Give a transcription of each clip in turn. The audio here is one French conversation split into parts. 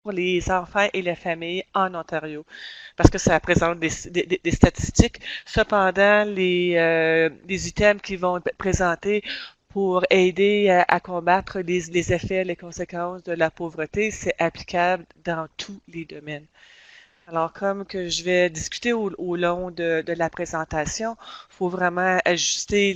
pour les enfants et les familles en Ontario, parce que ça présente des statistiques. Cependant, les items qui vont être présentés pour aider à combattre les effets, les conséquences de la pauvreté, c'est applicable dans tous les domaines. Alors, comme que je vais discuter au long de la présentation, il faut vraiment ajuster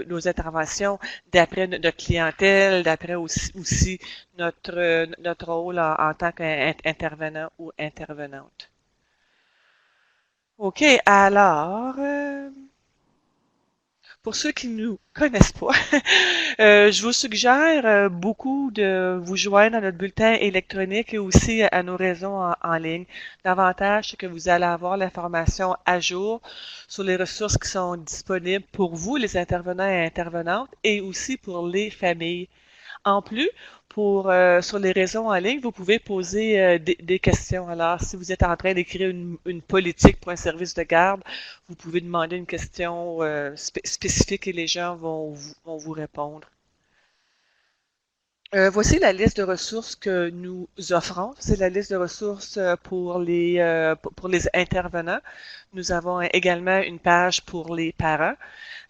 nos interventions d'après notre clientèle, d'après aussi notre rôle en tant qu'intervenant ou intervenante. OK, alors, pour ceux qui ne nous connaissent pas, je vous suggère beaucoup de vous joindre à notre bulletin électronique et aussi à nos réseaux en ligne. L'avantage, c'est que vous allez avoir l'information à jour sur les ressources qui sont disponibles pour vous, les intervenants et intervenantes, et aussi pour les familles. En plus, sur les réseaux en ligne, vous pouvez poser des questions. Alors, si vous êtes en train d'écrire une politique pour un service de garde, vous pouvez demander une question spécifique et les gens vont vous répondre. Voici la liste de ressources que nous offrons. C'est la liste de ressources pour les intervenants. Nous avons également une page pour les parents.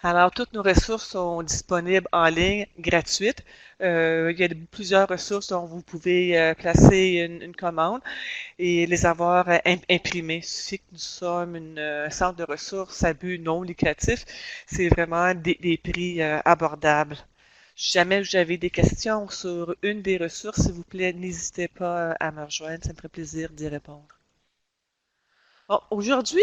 Alors, toutes nos ressources sont disponibles en ligne, gratuites. Il y a plusieurs ressources dont vous pouvez placer une commande et les avoir imprimées. Il suffit que nous sommes un centre de ressources à but non lucratif. C'est vraiment des prix abordables. Si jamais vous avez des questions sur une des ressources, s'il vous plaît, n'hésitez pas à me rejoindre. Ça me ferait plaisir d'y répondre. Bon, aujourd'hui,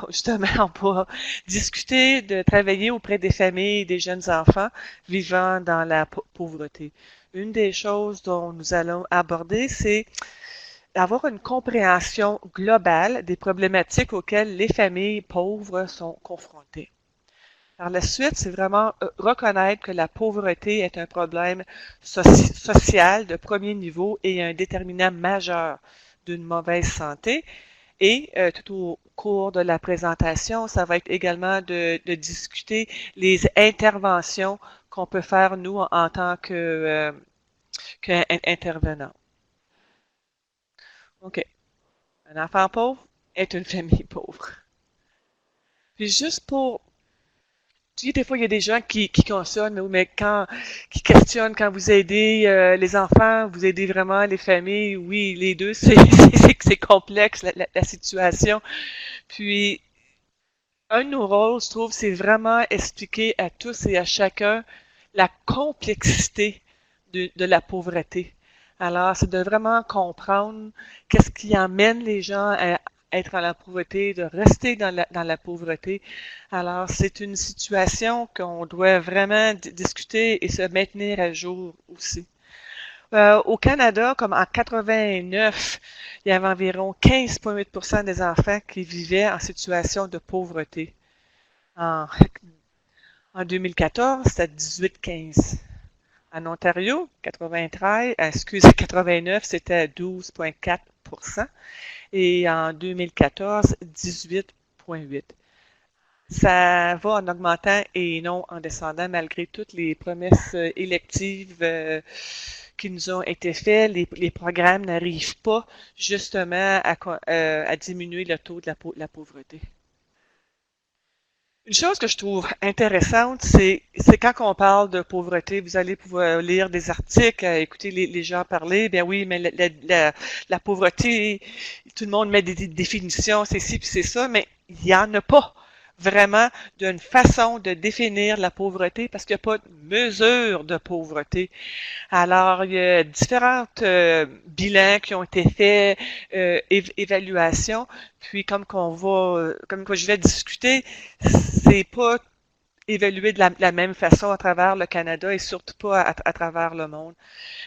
justement, on va discuter de travailler auprès des familles et des jeunes enfants vivant dans la pauvreté. Une des choses dont nous allons aborder, c'est avoir une compréhension globale des problématiques auxquelles les familles pauvres sont confrontées. Par la suite, c'est vraiment reconnaître que la pauvreté est un problème social de premier niveau et un déterminant majeur d'une mauvaise santé. Et tout au cours de la présentation, ça va être également de discuter les interventions qu'on peut faire, nous, en tant qu'intervenants. OK. Un enfant pauvre est une famille pauvre. Puis juste pour tu sais, des fois, il y a des gens qui consonnent, qui questionnent quand vous aidez les enfants, vous aidez vraiment les familles. Oui, les deux, c'est complexe, la situation. Puis, un de nos rôles, je trouve, c'est vraiment expliquer à tous et à chacun la complexité de la pauvreté. Alors, c'est de vraiment comprendre qu'est-ce qui emmène les gens à être dans la pauvreté, de rester dans la pauvreté. Alors, c'est une situation qu'on doit vraiment discuter et se maintenir à jour aussi. Au Canada, comme en 89, il y avait environ 15,8% des enfants qui vivaient en situation de pauvreté. En, en 2014, c'était 18,15. En Ontario, 89, c'était 12,4%. Et en 2014, 18,8%. Ça va en augmentant et non en descendant malgré toutes les promesses électives qui nous ont été faites. Les programmes n'arrivent pas justement à diminuer le taux de la pauvreté. Une chose que je trouve intéressante, c'est quand on parle de pauvreté, vous allez pouvoir lire des articles, écouter les gens parler, bien oui, mais la pauvreté, tout le monde met des définitions, c'est ci puis c'est ça, mais il n'y en a pas vraiment d'une façon de définir la pauvreté parce qu'il n'y a pas de mesure de pauvreté. Alors, il y a différentes bilans qui ont été faits, évaluations, puis comme que je vais discuter, c'est pas évalué de la même façon à travers le Canada et surtout pas à travers le monde.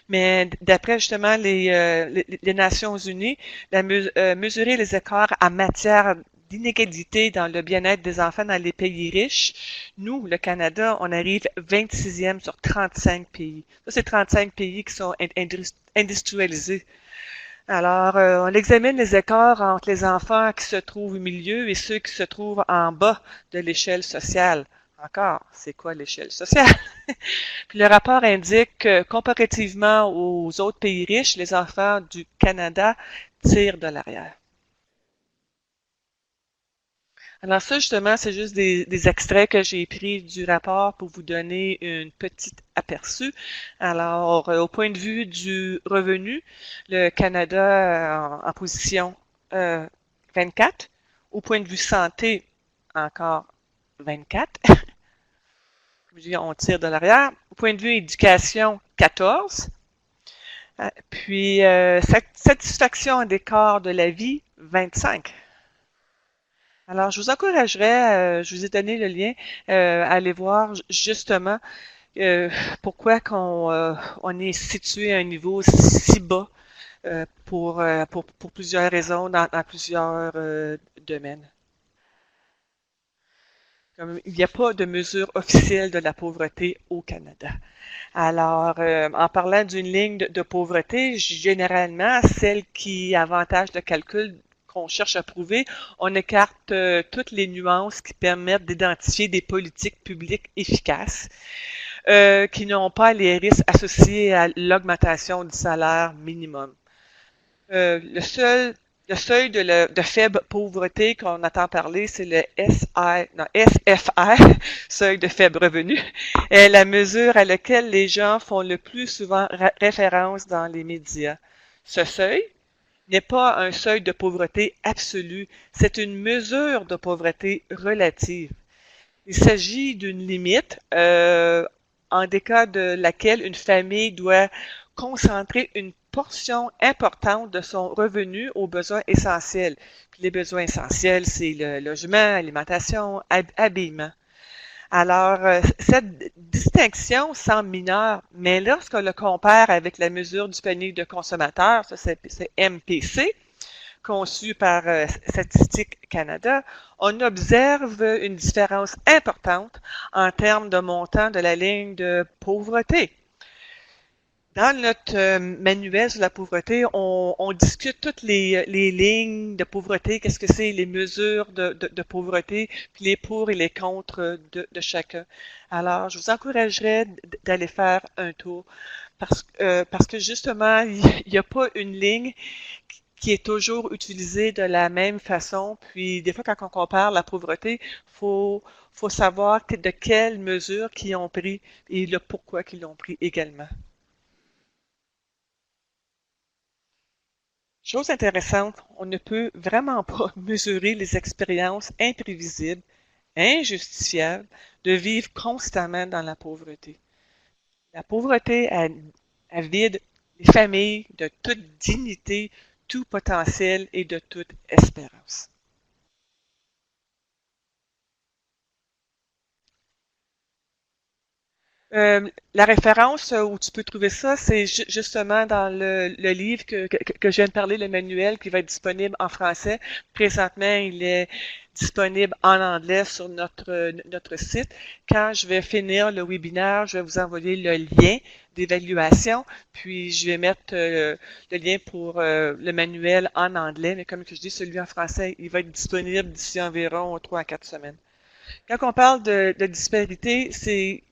Mais d'après justement les Nations Unies, mesurer les écarts en matière d'inégalité dans le bien-être des enfants dans les pays riches, nous, le Canada, on arrive 26e sur 35 pays. Ça, c'est 35 pays qui sont industrialisés. Alors, on examine les écarts entre les enfants qui se trouvent au milieu et ceux qui se trouvent en bas de l'échelle sociale. Encore, c'est quoi l'échelle sociale? Puis le rapport indique que comparativement aux autres pays riches, les enfants du Canada tirent de l'arrière. Alors ça, justement, c'est juste des extraits que j'ai pris du rapport pour vous donner une petite aperçu. Alors, au point de vue du revenu, le Canada en position 24. Au point de vue santé, encore 24. Comme je dis, on tire de l'arrière. Au point de vue éducation, 14. Puis, satisfaction des corps de la vie, 25. Alors, je vous encouragerais, je vous ai donné le lien, à aller voir justement euh, pourquoi on est situé à un niveau si bas pour plusieurs raisons dans plusieurs domaines. Comme il n'y a pas de mesure officielle de la pauvreté au Canada. Alors, en parlant d'une ligne de pauvreté, généralement, celle qui avantage de calcul qu'on cherche à prouver, on écarte toutes les nuances qui permettent d'identifier des politiques publiques efficaces qui n'ont pas les risques associés à l'augmentation du salaire minimum. Le seuil de faible pauvreté qu'on entend parler, c'est le SFR, seuil de faible revenu, est la mesure à laquelle les gens font le plus souvent référence dans les médias. Ce seuil n'est pas un seuil de pauvreté absolu, c'est une mesure de pauvreté relative. Il s'agit d'une limite en des cas de laquelle une famille doit concentrer une portion importante de son revenu aux besoins essentiels. Puis les besoins essentiels, c'est le logement, alimentation, habillement. Alors, cette distinction semble mineure, mais lorsqu'on le compare avec la mesure du panier de consommateurs, ça c'est MPC, conçu par Statistique Canada, on observe une différence importante en termes de montant de la ligne de pauvreté. Dans notre manuel sur la pauvreté, on discute toutes les lignes de pauvreté, qu'est-ce que c'est, les mesures de pauvreté, puis les pour et les contre de chacun. Alors, je vous encouragerais d'aller faire un tour parce que justement, il n'y a pas une ligne qui est toujours utilisée de la même façon. Puis des fois, quand on compare la pauvreté, faut savoir de quelles mesures qu'ils ont pris et le pourquoi qu'ils l'ont pris également. Chose intéressante, on ne peut vraiment pas mesurer les expériences imprévisibles, injustifiables de vivre constamment dans la pauvreté. La pauvreté, elle vide les familles de toute dignité, tout potentiel et de toute espérance. La référence où tu peux trouver ça, c'est justement dans le livre que je viens de parler, le manuel qui va être disponible en français. Présentement, il est disponible en anglais sur notre site. Quand je vais finir le webinaire, je vais vous envoyer le lien d'évaluation, puis je vais mettre le lien pour le manuel en anglais, mais comme que je dis, celui en français, il va être disponible d'ici environ 3 à 4 semaines. Quand on parle de disparité, c'est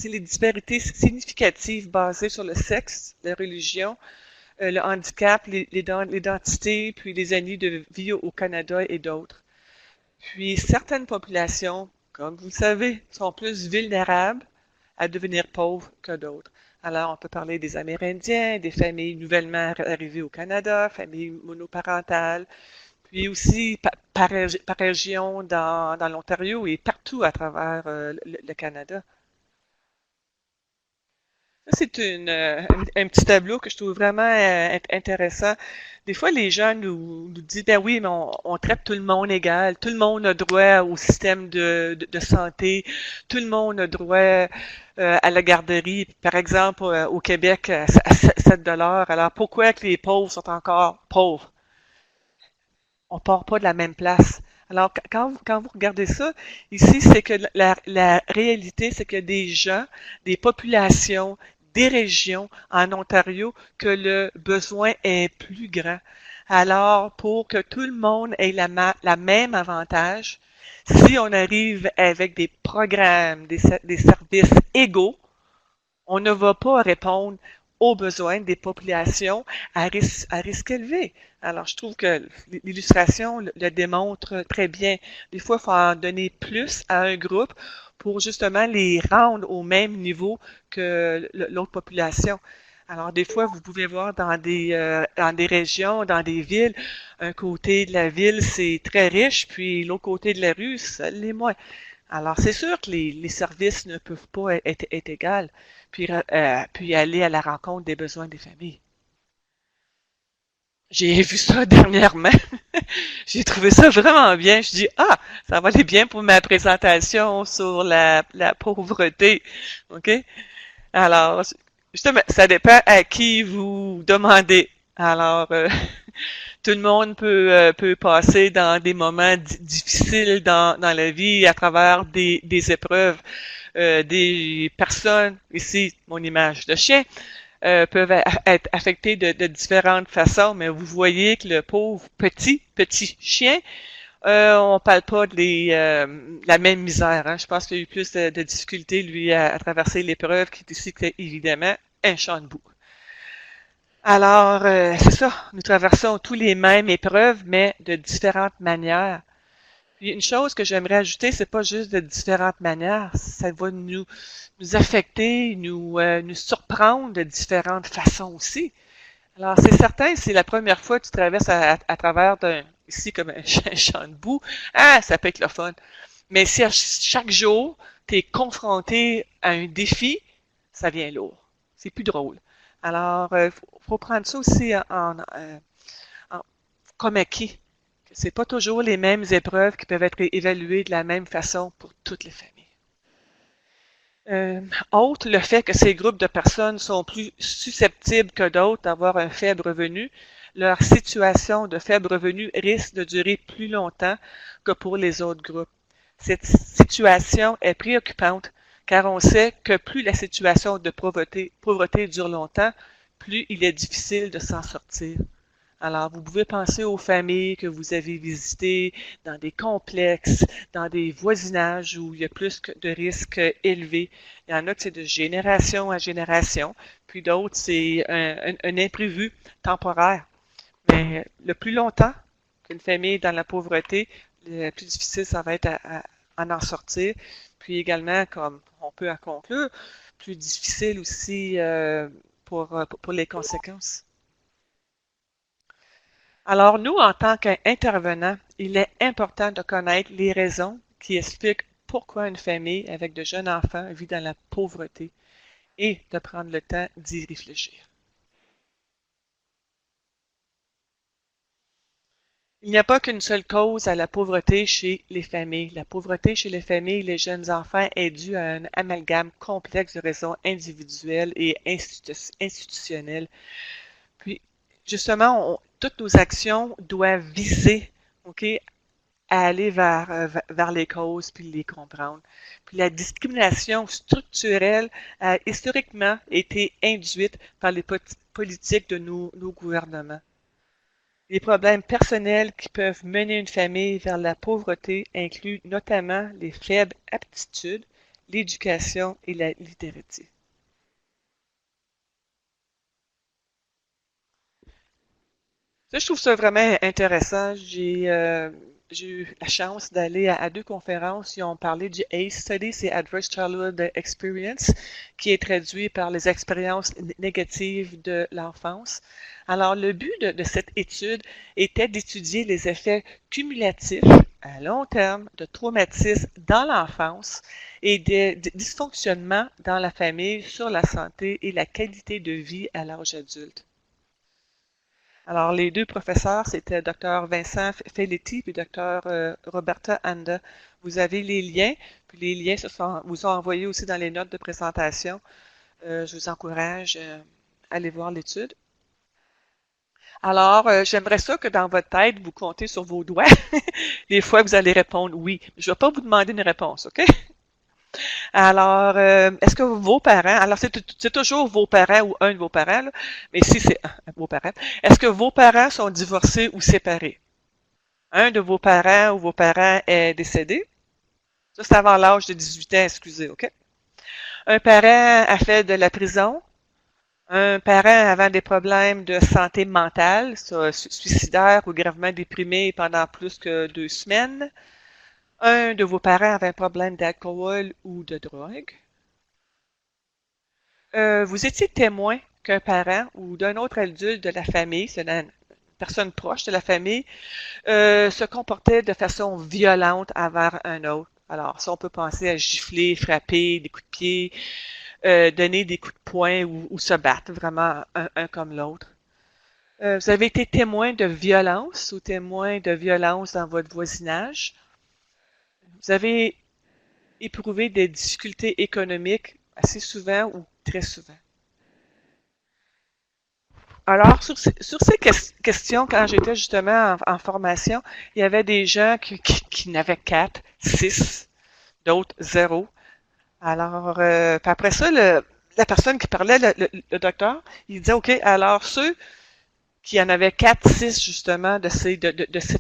les disparités significatives basées sur le sexe, la religion, le handicap, l'identité, puis les années de vie au Canada et d'autres. Puis certaines populations, comme vous le savez, sont plus vulnérables à devenir pauvres que d'autres. Alors, on peut parler des Amérindiens, des familles nouvellement arrivées au Canada, familles monoparentales, puis aussi par région dans l'Ontario et partout à travers le Canada. Ça, c'est un petit tableau que je trouve vraiment intéressant. Des fois, les gens nous disent, ben oui, mais on traite tout le monde égal. Tout le monde a droit au système de santé. Tout le monde a droit à la garderie. Par exemple, au Québec, à 7 $. Alors, pourquoi que les pauvres sont encore pauvres? On part pas de la même place. Alors, quand vous regardez ça, ici, c'est que la réalité, c'est qu'il y a des gens, des populations, des régions en Ontario que le besoin est plus grand. Alors, pour que tout le monde ait la même avantage, Si on arrive avec des programmes, des services égaux, on ne va pas répondre aux besoins des populations à risque élevé. Alors, je trouve que l'illustration le démontre très bien. Des fois, il faut en donner plus à un groupe pour justement les rendre au même niveau que l'autre population. Alors, des fois, vous pouvez voir dans des régions, dans des villes, un côté de la ville, c'est très riche, puis l'autre côté de la rue, ça l'est moins. Alors, c'est sûr que les services ne peuvent pas être égaux, puis aller à la rencontre des besoins des familles. J'ai vu ça dernièrement. J'ai trouvé ça vraiment bien. Je dis, ah, ça va aller bien pour ma présentation sur la pauvreté. OK? Alors, justement, ça dépend à qui vous demandez. Alors, tout le monde peut passer dans des moments difficiles dans la vie à travers des épreuves. Des personnes, ici, mon image de chien, peuvent être affectées de différentes façons, mais vous voyez que le pauvre petit chien, on parle pas la même misère. Hein. Je pense qu'il y a eu plus de difficultés, lui, à traverser l'épreuve, qui est ici, que, évidemment, un champ de boue. Alors, c'est ça, nous traversons tous les mêmes épreuves, mais de différentes manières. Puis une chose que j'aimerais ajouter, c'est pas juste de différentes manières, ça va nous affecter, nous surprendre de différentes façons aussi. Alors, c'est certain, c'est la première fois que tu traverses à travers ici comme un champ de boue, ah, ça peut être le fun. Mais si à chaque jour, tu es confronté à un défi, ça devient lourd. C'est plus drôle. Alors, faut prendre ça aussi en- comme acquis. C'est pas toujours les mêmes épreuves qui peuvent être évaluées de la même façon pour toutes les familles. Autre, le fait que ces groupes de personnes sont plus susceptibles que d'autres d'avoir un faible revenu, leur situation de faible revenu risque de durer plus longtemps que pour les autres groupes. Cette situation est préoccupante car on sait que plus la situation de pauvreté dure longtemps, plus il est difficile de s'en sortir. Alors, vous pouvez penser aux familles que vous avez visitées dans des complexes, dans des voisinages où il y a plus de risques élevés. Il y en a que c'est de génération à génération, puis d'autres, c'est un imprévu temporaire. Mais le plus longtemps qu'une famille est dans la pauvreté, le plus difficile, ça va être à en sortir. Puis également, comme on peut en conclure, plus difficile aussi pour les conséquences. Alors, nous, en tant qu'intervenants, il est important de connaître les raisons qui expliquent pourquoi une famille avec de jeunes enfants vit dans la pauvreté et de prendre le temps d'y réfléchir. Il n'y a pas qu'une seule cause à la pauvreté chez les familles. La pauvreté chez les familles et les jeunes enfants est due à un amalgame complexe de raisons individuelles et institutionnelles. Puis, justement, toutes nos actions doivent viser, OK, à aller vers les causes puis les comprendre. Puis la discrimination structurelle a historiquement été induite par les politiques de nos gouvernements. Les problèmes personnels qui peuvent mener une famille vers la pauvreté incluent notamment les faibles aptitudes, l'éducation et la littératie. Ça, je trouve ça vraiment intéressant. J'ai eu la chance d'aller à deux conférences. Ils ont parlé du ACE Study, c'est Adverse Childhood Experience, qui est traduit par les expériences négatives de l'enfance. Alors, le but de cette étude était d'étudier les effets cumulatifs à long terme de traumatismes dans l'enfance et des dysfonctionnements dans la famille sur la santé et la qualité de vie à l'âge adulte. Alors, les deux professeurs, c'était Dr. Vincent Felletti et Dr. Roberta Anda. Vous avez les liens, puis les liens vous sont envoyés aussi dans les notes de présentation. Je vous encourage à aller voir l'étude. Alors, j'aimerais ça que dans votre tête, vous comptez sur vos doigts les fois que vous allez répondre oui. Je ne vais pas vous demander une réponse, OK? Alors, est-ce que vos parents, alors c'est toujours vos parents ou un de vos parents, là, mais si c'est vos parents, est-ce que vos parents sont divorcés ou séparés? Un de vos parents ou vos parents est décédé. Ça, c'est avant l'âge de 18 ans, excusez, OK? Un parent a fait de la prison. Un parent avant des problèmes de santé mentale, suicidaire ou gravement déprimé pendant plus que 2 semaines. Un de vos parents avait un problème d'alcool ou de drogue. Vous étiez témoin qu'un parent ou d'un autre adulte de la famille, c'est une personne proche de la famille, se comportait de façon violente envers un autre. Alors, ça, on peut penser à gifler, frapper, des coups de pied, donner des coups de poing ou se battre vraiment un comme l'autre. Vous avez été témoin de violence ou témoin de violence dans votre voisinage. Vous avez éprouvé des difficultés économiques assez souvent ou très souvent. Alors, sur ces questions, quand j'étais justement en formation, il y avait des gens qui n'avaient 4, 6, d'autres 0. Alors, puis après ça, la personne qui parlait, le docteur, il disait, OK, alors ceux qui en avaient 4, 6 justement de ces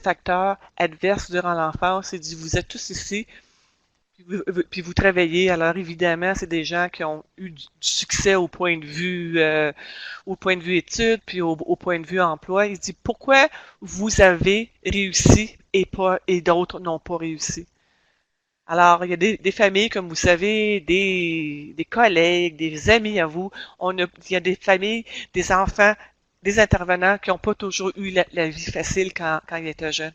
facteurs adverses durant l'enfance, il dit, vous êtes tous ici, puis vous travaillez. Alors évidemment, c'est des gens qui ont eu du succès au point de vue études, puis au point de vue emploi. Il dit pourquoi vous avez réussi et d'autres n'ont pas réussi. Alors, il y a des familles, comme vous savez, des collègues, des amis à vous. Il y a des familles, des enfants, des intervenants qui n'ont pas toujours eu la vie facile quand ils étaient jeunes.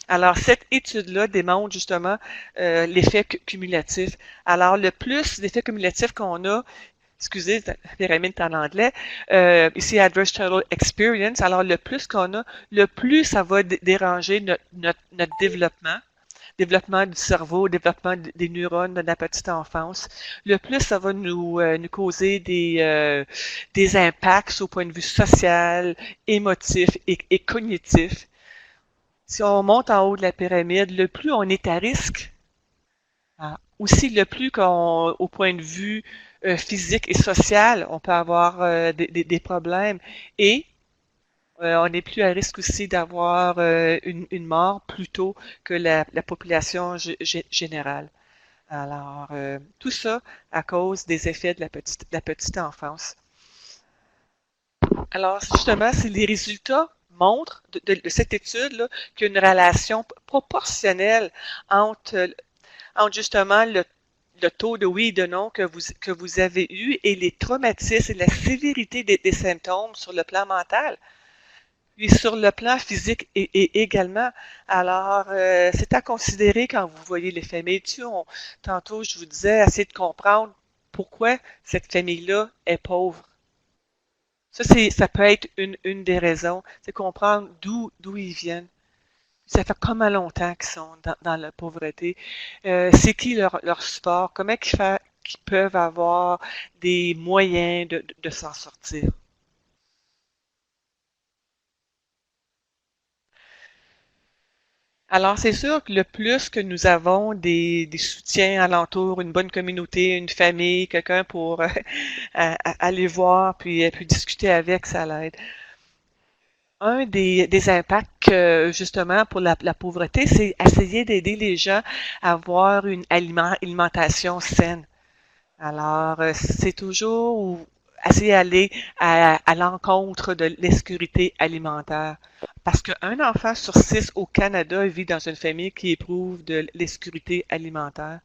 Alors, cette étude-là démontre justement l'effet cumulatif. Alors, le plus d'effets cumulatifs qu'on a, excusez, la pyramide est en anglais, ici Adverse Childhood Experience, alors le plus qu'on a, le plus ça va déranger notre développement du cerveau, développement des neurones de la petite enfance. Le plus ça va nous causer des impacts au point de vue social, émotif et cognitif. Si on monte en haut de la pyramide, le plus on est à risque, aussi le plus au point de vue physique et social, on peut avoir des problèmes et on est plus à risque aussi d'avoir une mort plus tôt que la population générale. Alors, tout ça à cause des effets de la petite enfance. Alors, justement, si les résultats montrent de cette étude-là qu'il y a une relation proportionnelle entre justement le taux de oui et de non que vous avez eu et les traumatismes et la sévérité des symptômes sur le plan mental. Puis sur le plan physique et également. Alors, c'est à considérer quand vous voyez les familles. Tantôt, je vous disais, essayer de comprendre pourquoi cette famille-là est pauvre. Ça peut être une des raisons, c'est comprendre d'où ils viennent. Ça fait comment longtemps qu'ils sont dans la pauvreté. C'est qui leur support? Comment qu'ils peuvent avoir des moyens de s'en sortir? Alors, c'est sûr que le plus que nous avons des soutiens alentour, une bonne communauté, une famille, quelqu'un pour aller voir puis discuter avec, ça l'aide. Un des impacts, justement, pour la pauvreté, c'est essayer d'aider les gens à avoir une alimentation saine. Alors, c'est toujours essayer d'aller à l'encontre de l'insécurité alimentaire. Parce qu'un enfant sur 6 au Canada vit dans une famille qui éprouve de l'insécurité alimentaire.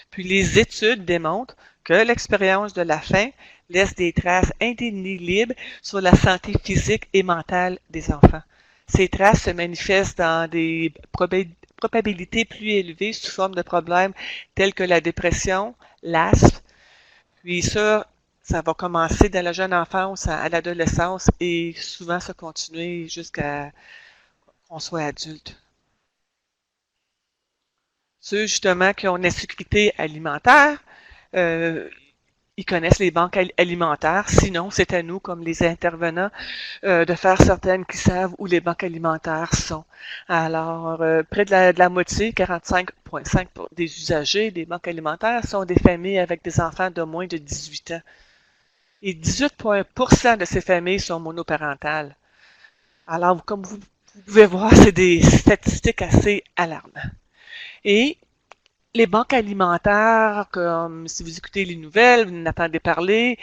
Puis les études démontrent que l'expérience de la faim laisse des traces indélébiles sur la santé physique et mentale des enfants. Ces traces se manifestent dans des probabilités plus élevées sous forme de problèmes tels que la dépression, l'asthme, puis ça va commencer dès la jeune enfance à l'adolescence et souvent se continuer jusqu'à qu'on soit adulte. Ceux justement qui ont une insécurité alimentaire, euh, ils connaissent les banques alimentaires. Sinon, c'est à nous, comme les intervenants, de faire certaines qui savent où les banques alimentaires sont. Alors, près de la moitié, 45,5 des usagers des banques alimentaires sont des familles avec des enfants de moins de 18 ans. Et 18,1% de ces familles sont monoparentales. Alors, comme vous Vous pouvez voir, c'est des statistiques assez alarmantes. Et les banques alimentaires, comme si vous écoutez les nouvelles, vous en entendez parler,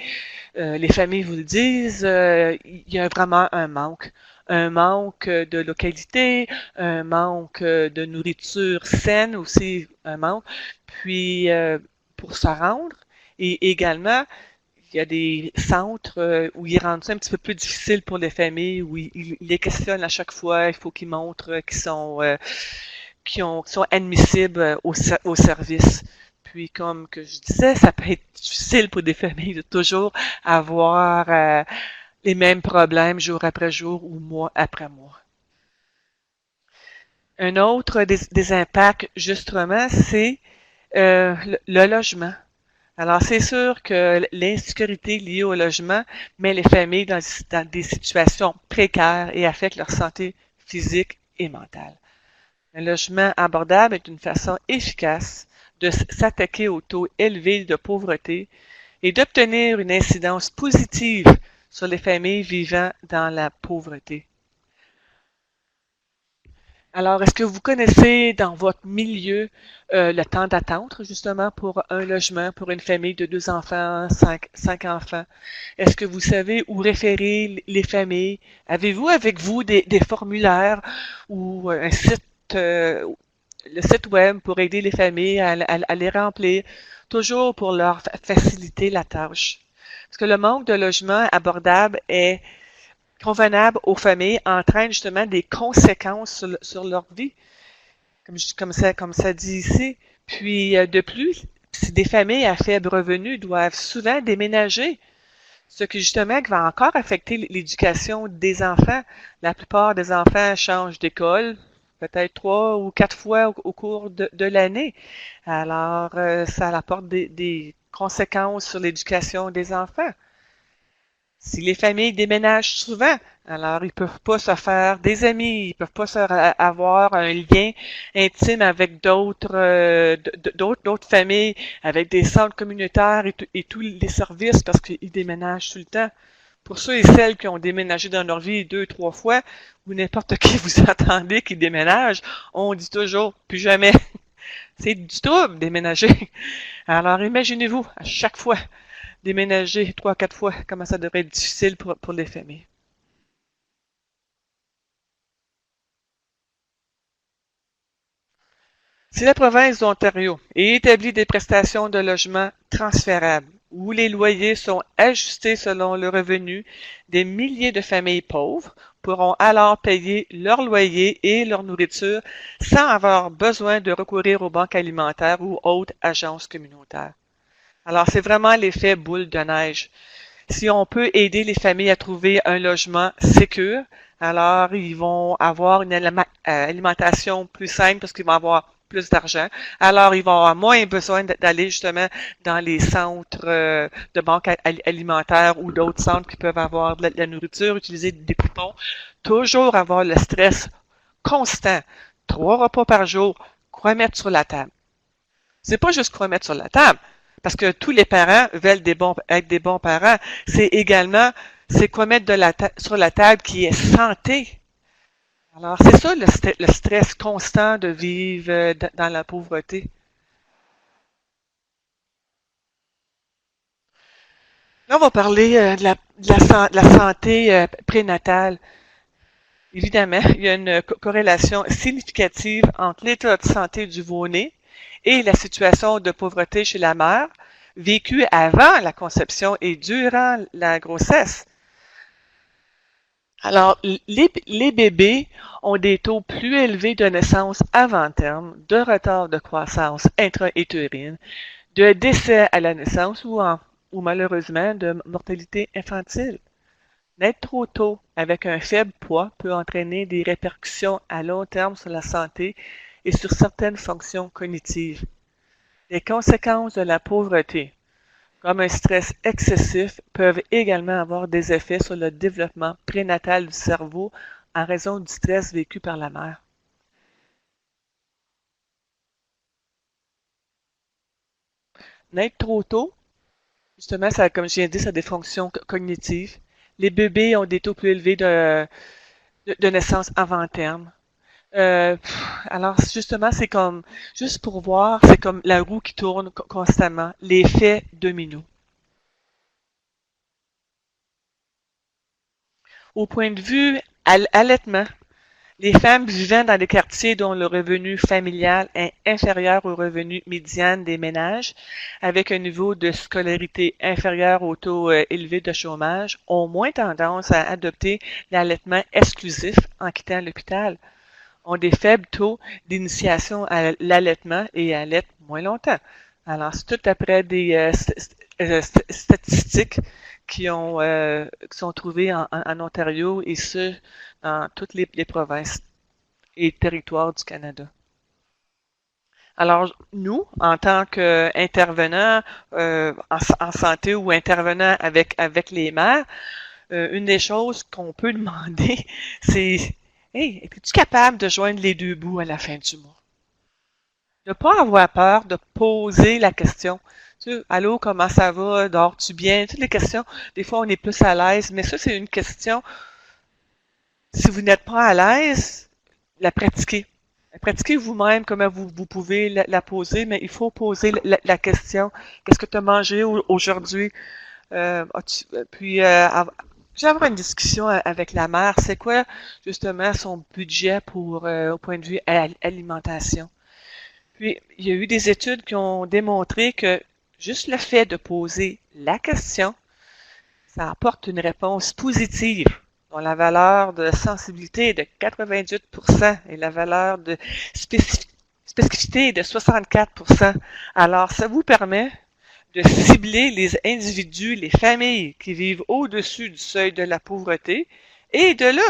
les familles vous le disent, il y a vraiment un manque. Un manque de localité, un manque de nourriture saine aussi, un manque. Puis, pour se rendre, et également, il y a des centres où ils rendent ça un petit peu plus difficile pour les familles, où ils les questionnent à chaque fois, il faut qu'ils montrent qui sont admissibles au service. Puis, comme que je disais, ça peut être difficile pour des familles de toujours avoir les mêmes problèmes jour après jour ou mois après mois. Un autre des impacts, justement, c'est le logement. Alors, c'est sûr que l'insécurité liée au logement met les familles dans des situations précaires et affecte leur santé physique et mentale. Un logement abordable est une façon efficace de s'attaquer au taux élevé de pauvreté et d'obtenir une incidence positive sur les familles vivant dans la pauvreté. Alors, est-ce que vous connaissez dans votre milieu le temps d'attente justement pour un logement pour une famille de deux enfants, cinq enfants? Est-ce que vous savez où référer les familles? Avez-vous avec vous des formulaires ou un site, le site web pour aider les familles à les remplir, toujours pour leur faciliter la tâche? Parce que le manque de logement abordable est convenable aux familles entraîne justement des conséquences sur leur vie, comme ça dit ici. Puis de plus, si des familles à faible revenu doivent souvent déménager, ce qui justement va encore affecter l'éducation des enfants. La plupart des enfants changent d'école, peut-être 3 ou 4 fois au cours de l'année. Alors, ça apporte des conséquences sur l'éducation des enfants. Si les familles déménagent souvent, alors ils peuvent pas se faire des amis, ils peuvent pas avoir un lien intime avec d'autres familles, avec des centres communautaires et tous les services parce qu'ils déménagent tout le temps. Pour ceux et celles qui ont déménagé dans leur vie 2, 3 fois, ou n'importe qui vous attendez qui déménage, on dit toujours plus jamais. C'est du trouble déménager. Alors imaginez-vous à chaque fois déménager 3, 4 fois, comment ça devrait être difficile pour les familles. Si la province d'Ontario établit des prestations de logement transférables où les loyers sont ajustés selon le revenu, des milliers de familles pauvres pourront alors payer leur loyer et leur nourriture sans avoir besoin de recourir aux banques alimentaires ou autres agences communautaires. Alors, c'est vraiment l'effet boule de neige. Si on peut aider les familles à trouver un logement sécur, alors ils vont avoir une alimentation plus saine parce qu'ils vont avoir plus d'argent. Alors, ils vont avoir moins besoin d'aller justement dans les centres de banque alimentaire ou d'autres centres qui peuvent avoir de la nourriture, utiliser des coupons. Toujours avoir le stress constant. 3 repas par jour, quoi mettre sur la table. C'est pas juste quoi mettre sur la table, parce que tous les parents veulent être des bons parents. C'est également, c'est quoi mettre sur la table qui est santé. Alors, c'est ça le stress constant de vivre dans la pauvreté. Là, on va parler de la santé prénatale. Évidemment, il y a une corrélation significative entre l'état de santé du nouveau-né et la situation de pauvreté chez la mère, vécue avant la conception et durant la grossesse. Alors, les bébés ont des taux plus élevés de naissance avant terme, de retard de croissance intra-utérine, de décès à la naissance ou malheureusement de mortalité infantile. Naître trop tôt avec un faible poids peut entraîner des répercussions à long terme sur la santé et sur certaines fonctions cognitives. Les conséquences de la pauvreté, comme un stress excessif, peuvent également avoir des effets sur le développement prénatal du cerveau en raison du stress vécu par la mère. Naître trop tôt, justement, comme je viens de dire, ça a des fonctions cognitives. Les bébés ont des taux plus élevés de naissance avant terme. Alors justement, c'est comme, juste pour voir, c'est comme la roue qui tourne constamment, l'effet domino. Au point de vue allaitement, les femmes vivant dans des quartiers dont le revenu familial est inférieur au revenu médian des ménages, avec un niveau de scolarité inférieur au taux élevé de chômage, ont moins tendance à adopter l'allaitement exclusif en quittant l'hôpital, ont des faibles taux d'initiation à l'allaitement et allaitent moins longtemps. Alors, c'est tout après des statistiques qui sont trouvées en Ontario et ce, dans toutes les provinces et territoires du Canada. Alors, nous, en tant qu'intervenants en santé ou intervenants avec les mères, une des choses qu'on peut demander, c'est hey, es-tu capable de joindre les deux bouts à la fin du mois? Ne pas avoir peur de poser la question. Tu sais, allô, comment ça va? Dors-tu bien? Toutes les questions, des fois, on est plus à l'aise, mais ça, c'est une question. Si vous n'êtes pas à l'aise, la pratiquer. Pratiquez vous-même comment vous pouvez la poser, mais il faut poser la question. Qu'est-ce que tu as mangé aujourd'hui? Puis, j'ai avoir une discussion avec la mère. C'est quoi, justement, son budget pour, au point de vue alimentation? Puis, il y a eu des études qui ont démontré que juste le fait de poser la question, ça apporte une réponse positive, dont la valeur de sensibilité est de 88% et la valeur de spécificité est de 64%. Alors, ça vous permet de cibler les individus, les familles qui vivent au-dessus du seuil de la pauvreté et de là,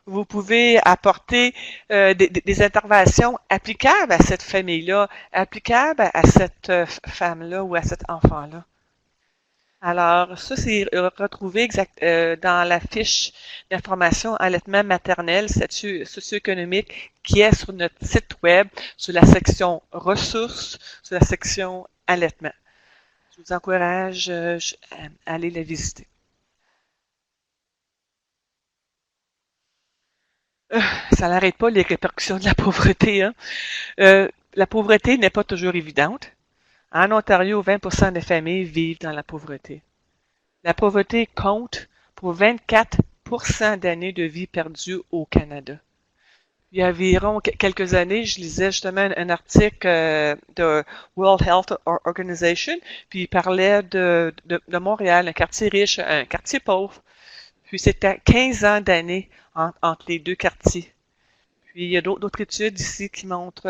vous pouvez apporter des interventions applicables à cette famille-là, applicables à cette femme-là ou à cet enfant-là. Alors, ça, c'est retrouvé dans la fiche d'information allaitement maternel statut socio-économique qui est sur notre site web, sur la section ressources, sur la section allaitement. Je vous encourage à aller la visiter. Euh, Ça n'arrête pas les répercussions de la pauvreté, hein? La pauvreté n'est pas toujours évidente. En Ontario, 20% des familles vivent dans la pauvreté. La pauvreté compte pour 24% d'années de vie perdues au Canada. Il y a environ quelques années, je lisais justement un article de World Health Organization, puis il parlait de Montréal, un quartier riche, un quartier pauvre. Puis c'était 15 ans d'années entre les deux quartiers. Puis il y a d'autres études ici qui montrent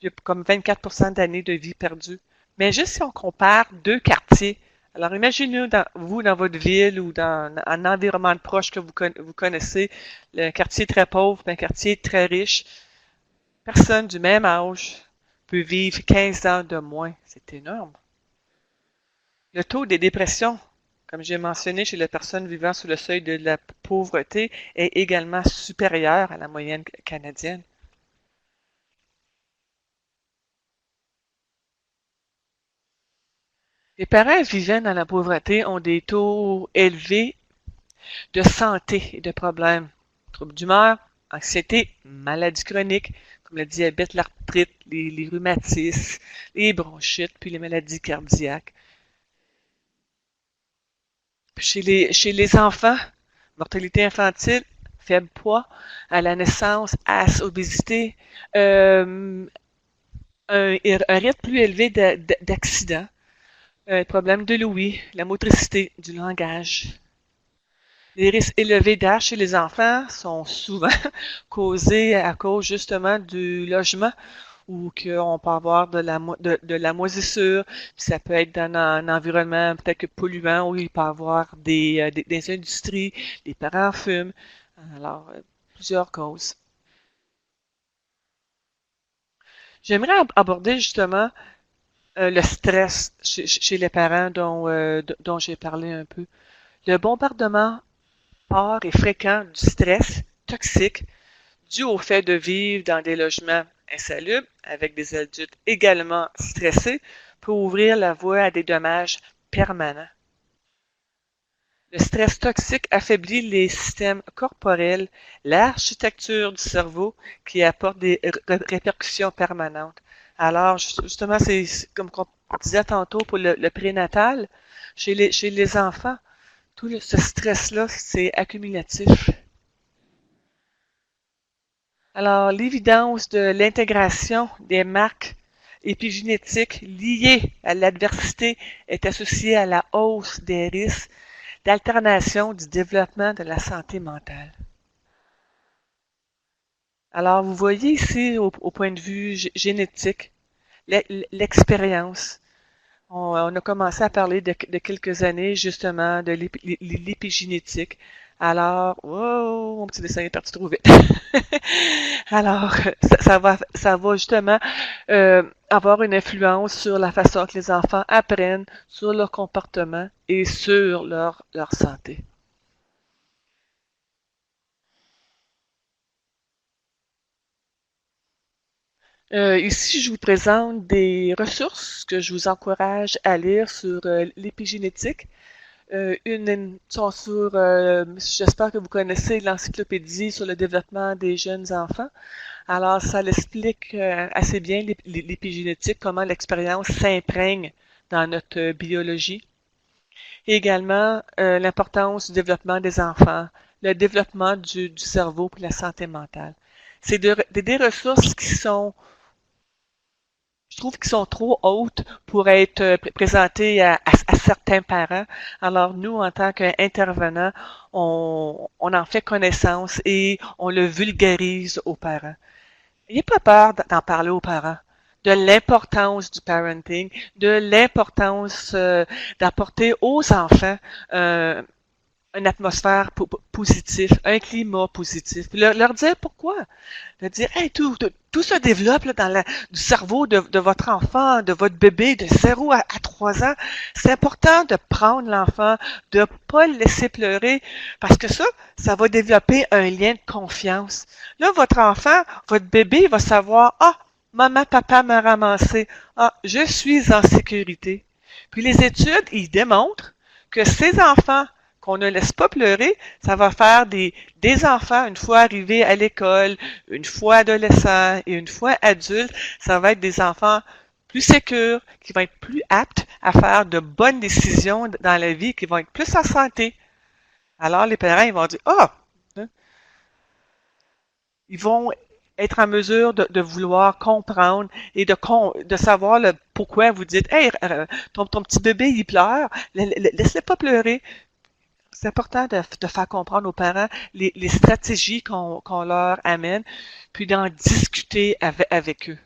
il y a comme 24% d'années de vie perdue. Mais juste si on compare deux quartiers, alors imaginez vous dans votre ville ou dans un environnement proche que vous connaissez, le quartier très pauvre, un quartier très riche. Personne du même âge peut vivre 15 ans de moins. C'est énorme. Le taux des dépressions, comme j'ai mentionné chez les personnes vivant sous le seuil de la pauvreté, est également supérieur à la moyenne canadienne. Les parents vivant dans la pauvreté ont des taux élevés de santé et de problèmes, troubles d'humeur, anxiété, maladies chroniques, comme le diabète, l'arthrite, les rhumatismes, les bronchites, puis les maladies cardiaques. Chez les enfants, mortalité infantile, faible poids, à la naissance, as, obésité, euh, un rythme plus élevé d'accidents, problème de l'ouïe, la motricité, du langage. Les risques élevés d'âge chez les enfants sont souvent causés à cause justement du logement ou qu'on peut avoir de la moisissure, puis ça peut être dans un environnement peut-être que polluant où il peut y avoir des industries, les parents fument, alors plusieurs causes. J'aimerais aborder justement le stress chez les parents dont j'ai parlé un peu. Le bombardement fort et fréquent du stress toxique dû au fait de vivre dans des logements insalubres avec des adultes également stressés peut ouvrir la voie à des dommages permanents. Le stress toxique affaiblit les systèmes corporels, l'architecture du cerveau qui apporte des répercussions permanentes. Alors, justement, c'est comme on disait tantôt pour le prénatal, chez les enfants, ce stress-là, c'est accumulatif. Alors, l'évidence de l'intégration des marques épigénétiques liées à l'adversité est associée à la hausse des risques d'altération du développement de la santé mentale. Alors, vous voyez ici, au point de vue génétique, l'expérience. On a commencé à parler de quelques années, justement, de l'épigénétique. Alors, oh, mon petit dessin est parti trop vite. Alors, ça va justement avoir une influence sur la façon que les enfants apprennent, sur leur comportement et sur leur santé. Ici, je vous présente des ressources que je vous encourage à lire sur l'épigénétique. Une sont sur, j'espère que vous connaissez l'encyclopédie sur le développement des jeunes enfants. Alors, ça l'explique assez bien l'épigénétique, comment l'expérience s'imprègne dans notre biologie. Et également, l'importance du développement des enfants, le développement du cerveau pour la santé mentale. C'est des ressources qui sont je trouve qu'ils sont trop hautes pour être présentées à certains parents. Alors nous, en tant qu'intervenants, on en fait connaissance et on le vulgarise aux parents. N'ayez pas peur d'en parler aux parents, de l'importance du parenting, de l'importance d'apporter aux enfants une atmosphère positive, un climat positif. Puis leur dire pourquoi. Leur dire, hey, tout se développe là, dans du cerveau de votre enfant, de votre bébé de 0 à 3 ans. C'est important de prendre l'enfant, de pas le laisser pleurer, parce que ça va développer un lien de confiance. Là, votre enfant, votre bébé va savoir, ah, maman, papa m'a ramassé. Ah, je suis en sécurité. Puis les études, ils démontrent que ces enfants qu'on ne laisse pas pleurer, ça va faire des enfants, une fois arrivés à l'école, une fois adolescents et une fois adultes, ça va être des enfants plus sécures, qui vont être plus aptes à faire de bonnes décisions dans la vie, qui vont être plus en santé. Alors les parents, ils vont dire, ah, oh! Ils vont être en mesure de vouloir comprendre et de savoir le pourquoi vous dites, hey, ton petit bébé, il pleure, laisse-le pas pleurer. C'est important de faire comprendre aux parents les stratégies qu'on leur amène, puis d'en discuter avec eux.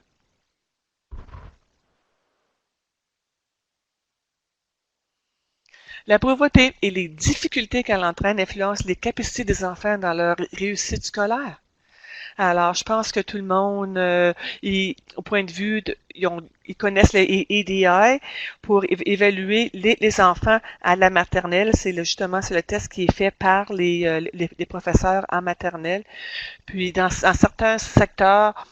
La pauvreté et les difficultés qu'elle entraîne influencent les capacités des enfants dans leur réussite scolaire. Alors, je pense que tout le monde, au point de vue, ils connaissent les EDI pour évaluer les enfants à la maternelle. Justement, c'est le test qui est fait par les professeurs en maternelle. Puis, dans certains secteurs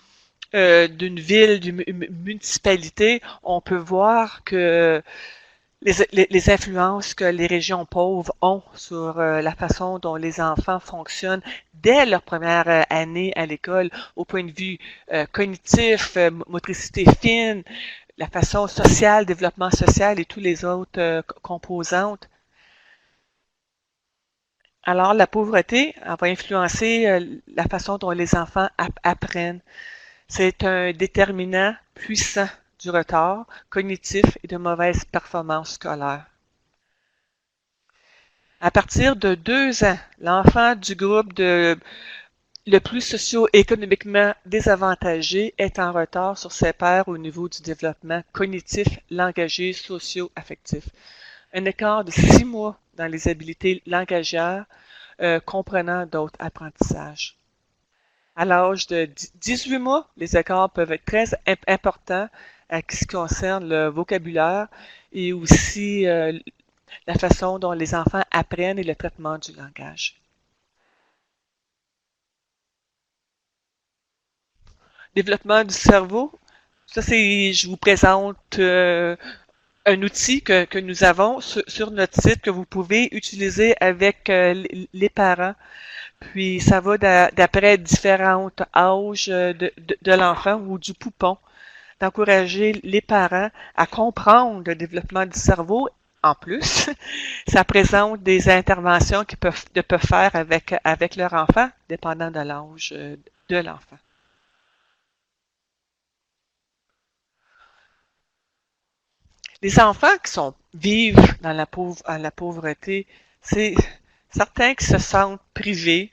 d'une ville, d'une municipalité, on peut voir que les influences que les régions pauvres ont sur la façon dont les enfants fonctionnent dès leur première année à l'école, au point de vue cognitif, motricité fine, la façon sociale, développement social et tous les autres composantes. Alors, la pauvreté, elle va influencer la façon dont les enfants apprennent. C'est un déterminant puissant du retard cognitif et de mauvaise performance scolaire. À partir de 2 ans, l'enfant du groupe le plus socio-économiquement désavantagé est en retard sur ses pairs au niveau du développement cognitif, langagier, socio-affectif. Un écart de 6 mois dans les habiletés langagières comprenant d'autres apprentissages. À l'âge de 18 mois, les écarts peuvent être très importants en ce qui concerne le vocabulaire et aussi la façon dont les enfants apprennent et le traitement du langage. Développement du cerveau, ça c'est, je vous présente un outil que nous avons sur notre site que vous pouvez utiliser avec les parents. Puis ça va d'après différents âges de l'enfant ou du poupon, d'encourager les parents à comprendre le développement du cerveau. En plus, ça présente des interventions qu'ils peuvent faire avec leur enfant, dépendant de l'âge de l'enfant. Les enfants vivent dans la pauvreté, c'est certains qui se sentent privés,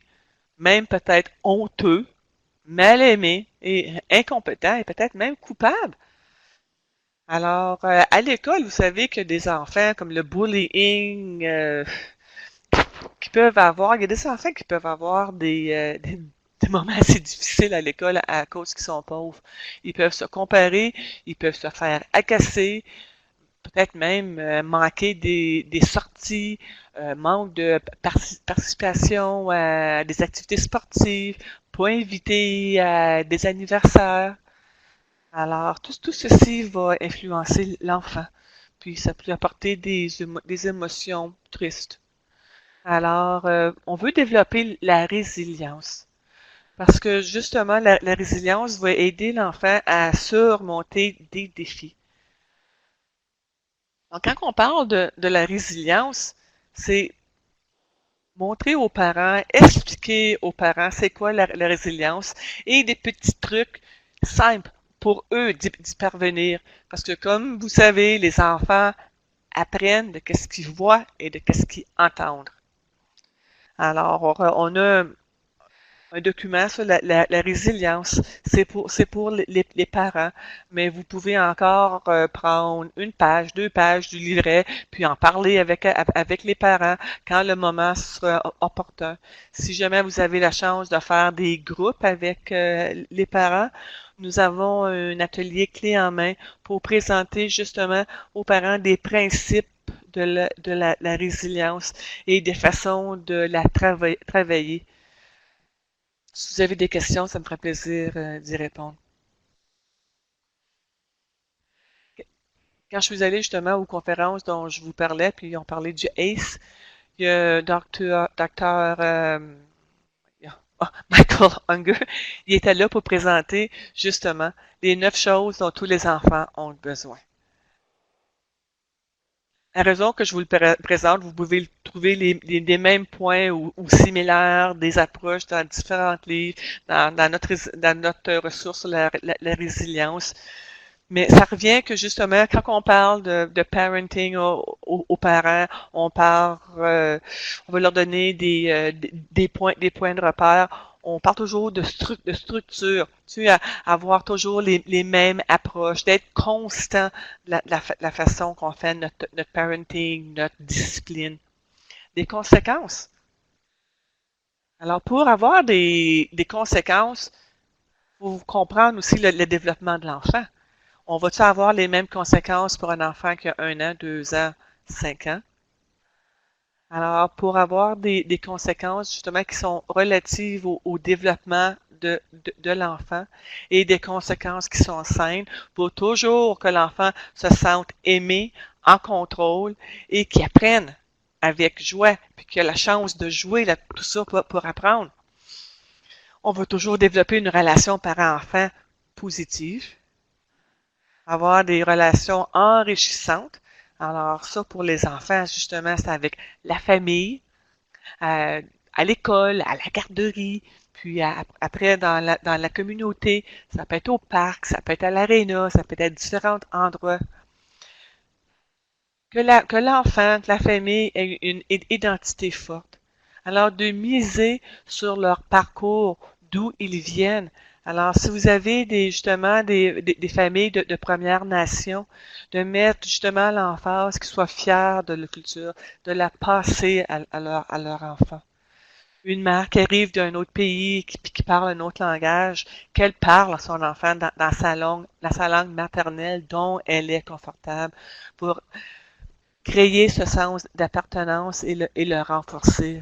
même peut-être honteux, mal aimés et incompétents et peut-être même coupables. Alors, à l'école, vous savez que des enfants comme le bullying qui peuvent avoir, il y a des enfants qui peuvent avoir des moments assez difficiles à l'école à cause qu'ils sont pauvres. Ils peuvent se comparer, ils peuvent se faire agaccer, peut-être même manquer des sorties, manque de participation à des activités sportives, pas invité à des anniversaires. Alors, tout ceci va influencer l'enfant, puis ça peut apporter des émotions tristes. Alors, on veut développer la résilience parce que justement, la résilience va aider l'enfant à surmonter des défis. Donc, quand on parle de la résilience, c'est montrer aux parents, expliquer aux parents c'est quoi la résilience et des petits trucs simples pour eux d'y parvenir. Parce que comme vous savez, les enfants apprennent de ce qu'ils voient et de ce qu'ils entendent. Alors, on a un document sur la résilience. C'est pour les parents, mais vous pouvez encore prendre une page, 2 pages du livret, puis en parler avec les parents quand le moment sera opportun. Si jamais vous avez la chance de faire des groupes avec les parents, nous avons un atelier clé en main pour présenter justement aux parents des principes de la résilience et des façons de la travailler. Si vous avez des questions, ça me ferait plaisir d'y répondre. Quand je suis allée justement aux conférences dont je vous parlais, puis on parlait du ACE, il y a docteur Michael Unger, il était là pour présenter justement les 9 choses dont tous les enfants ont besoin. La raison que je vous le présente, vous pouvez trouver les mêmes points ou similaires, des approches dans différents livres, dans notre ressource, la résilience. Mais ça revient que justement, quand on parle de parenting aux parents, on va leur donner des points de repère. On parle toujours de structure, tu sais, avoir toujours les mêmes approches, d'être constant la façon qu'on fait notre parenting, notre discipline. Des conséquences. Alors, pour avoir des conséquences, il faut comprendre aussi le développement de l'enfant. On va-tu avoir les mêmes conséquences pour un enfant qui a 1 an, 2 ans, 5 ans? Alors, pour avoir des conséquences justement qui sont relatives au développement de l'enfant et des conséquences qui sont saines, pour toujours que l'enfant se sente aimé, en contrôle et qu'il apprenne avec joie, puis qu'il a la chance de jouer tout ça pour apprendre. On veut toujours développer une relation parent-enfant positive, avoir des relations enrichissantes. Alors ça, pour les enfants, justement, c'est avec la famille, à l'école, à la garderie, puis après dans la communauté. Ça peut être au parc, ça peut être à l'aréna, ça peut être à différents endroits. Que l'enfant, que la famille ait une identité forte. Alors, de miser sur leur parcours, d'où ils viennent. Alors, si vous avez justement des familles de Premières Nations, de mettre justement l'emphase qu'ils soient fiers de leur culture, de la passer à leur enfant. Une mère qui arrive d'un autre pays, qui parle un autre langage, qu'elle parle à son enfant dans sa langue maternelle dont elle est confortable pour créer ce sens d'appartenance et le renforcer.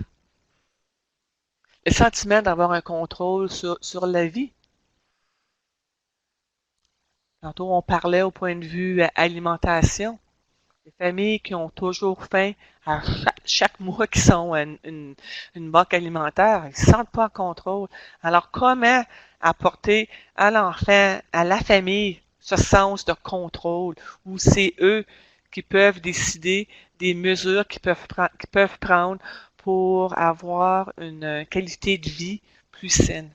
Le sentiment d'avoir un contrôle sur la vie. Tantôt, on parlait au point de vue alimentation. Des familles qui ont toujours faim à chaque mois qui sont une banque alimentaire, ils ne se sentent pas en contrôle. Alors, comment apporter à l'enfant, à la famille, ce sens de contrôle où c'est eux qui peuvent décider des mesures qu'ils peuvent prendre pour avoir une qualité de vie plus saine.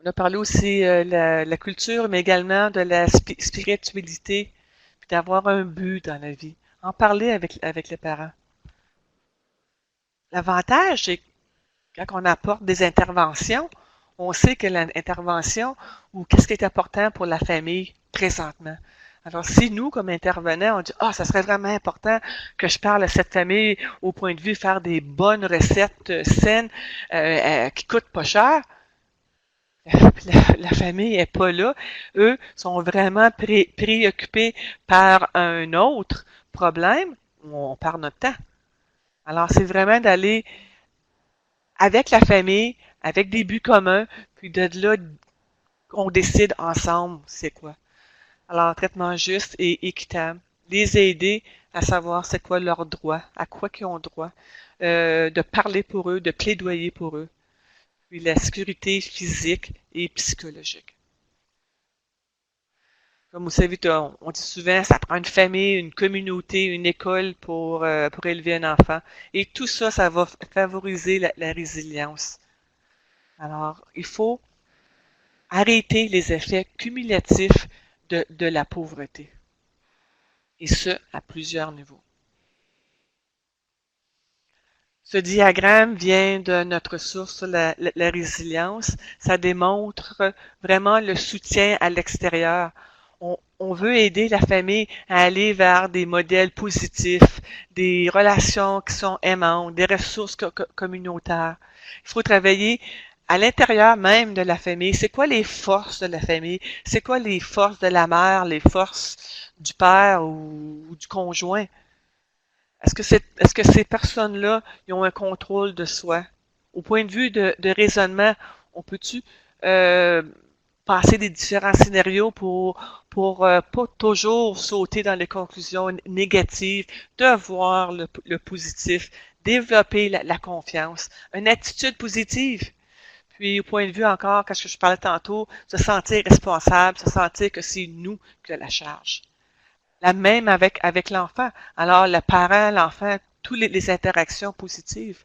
On a parlé aussi de la culture, mais également de la spiritualité, puis d'avoir un but dans la vie. En parler avec les parents. L'avantage, c'est que quand on apporte des interventions, on sait que l'intervention ou qu'est-ce qui est important pour la famille présentement. Alors, si nous, comme intervenants, on dit, ah, ça serait vraiment important que je parle à cette famille au point de vue faire des bonnes recettes saines qui coûtent pas cher, la famille est pas là. Eux sont vraiment préoccupés par un autre problème où on perd notre temps. Alors, c'est vraiment d'aller avec la famille, avec des buts communs, puis de là, on décide ensemble c'est quoi. Alors, traitement juste et équitable. Les aider à savoir c'est quoi leurs droits, à quoi qu'ils ont droit, de parler pour eux, de plaidoyer pour eux, puis la sécurité physique et psychologique. Comme vous savez, on dit souvent, ça prend une famille, une communauté, une école pour élever un enfant. Et tout ça, ça va favoriser la résilience. Alors, il faut arrêter les effets cumulatifs de la pauvreté. Et ce, à plusieurs niveaux. Ce diagramme vient de notre source sur la résilience. Ça démontre vraiment le soutien à l'extérieur. On veut aider la famille à aller vers des modèles positifs, des relations qui sont aimantes, des ressources communautaires. Il faut travailler à l'intérieur même de la famille. C'est quoi les forces de la famille? C'est quoi les forces de la mère, les forces du père ou du conjoint? Est-ce que ces personnes-là, ils ont un contrôle de soi? Au point de vue de raisonnement, on peut-tu euh, passer des différents scénarios pour pas toujours sauter dans les conclusions négatives, de voir le positif, développer la confiance, une attitude positive. Puis au point de vue encore, qu'est-ce que je parlais tantôt, se sentir responsable, se sentir que c'est nous qui avons la charge. La même avec l'enfant. Alors, le parent, l'enfant, toutes les interactions positives.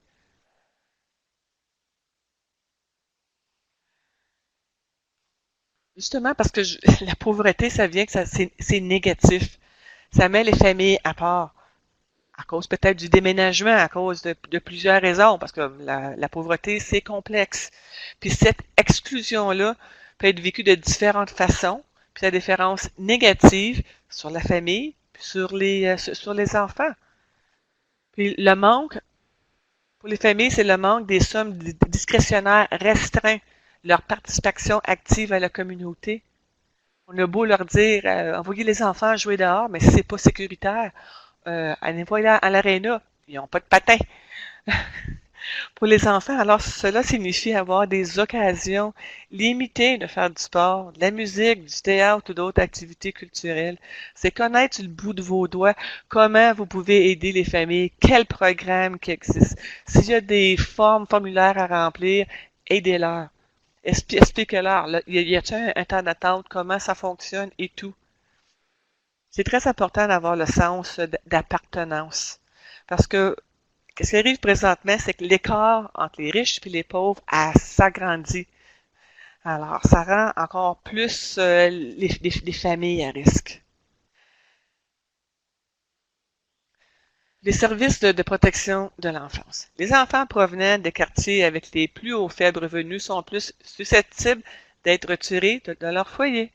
Justement parce que la pauvreté, ça vient que c'est négatif. Ça met les familles à part. À cause peut-être du déménagement, à cause de plusieurs raisons, parce que la pauvreté, c'est complexe. Puis cette exclusion-là peut être vécue de différentes façons, puis la différence négative sur la famille, puis sur les enfants. Puis le manque, pour les familles, c'est le manque des sommes discrétionnaires restreintes, leur participation active à la communauté. On a beau leur dire, envoyez les enfants jouer dehors, mais si c'est pas sécuritaire, allez-vous à l'aréna, ils n'ont pas de patin. Pour les enfants, alors cela signifie avoir des occasions limitées de faire du sport, de la musique, du théâtre ou d'autres activités culturelles. C'est connaître sur le bout de vos doigts comment vous pouvez aider les familles, quels programmes qui existent. S'il y a des formulaires à remplir, aidez-leur. Expliquez-leur. Y a-t-il un temps d'attente, comment ça fonctionne et tout. C'est très important d'avoir le sens d'appartenance. Parce que ce qui arrive présentement, c'est que l'écart entre les riches et les pauvres s'agrandit. Alors, ça rend encore plus les familles à risque. Les services de protection de l'enfance. Les enfants provenant des quartiers avec les plus hauts faibles revenus sont plus susceptibles d'être retirés de leur foyer.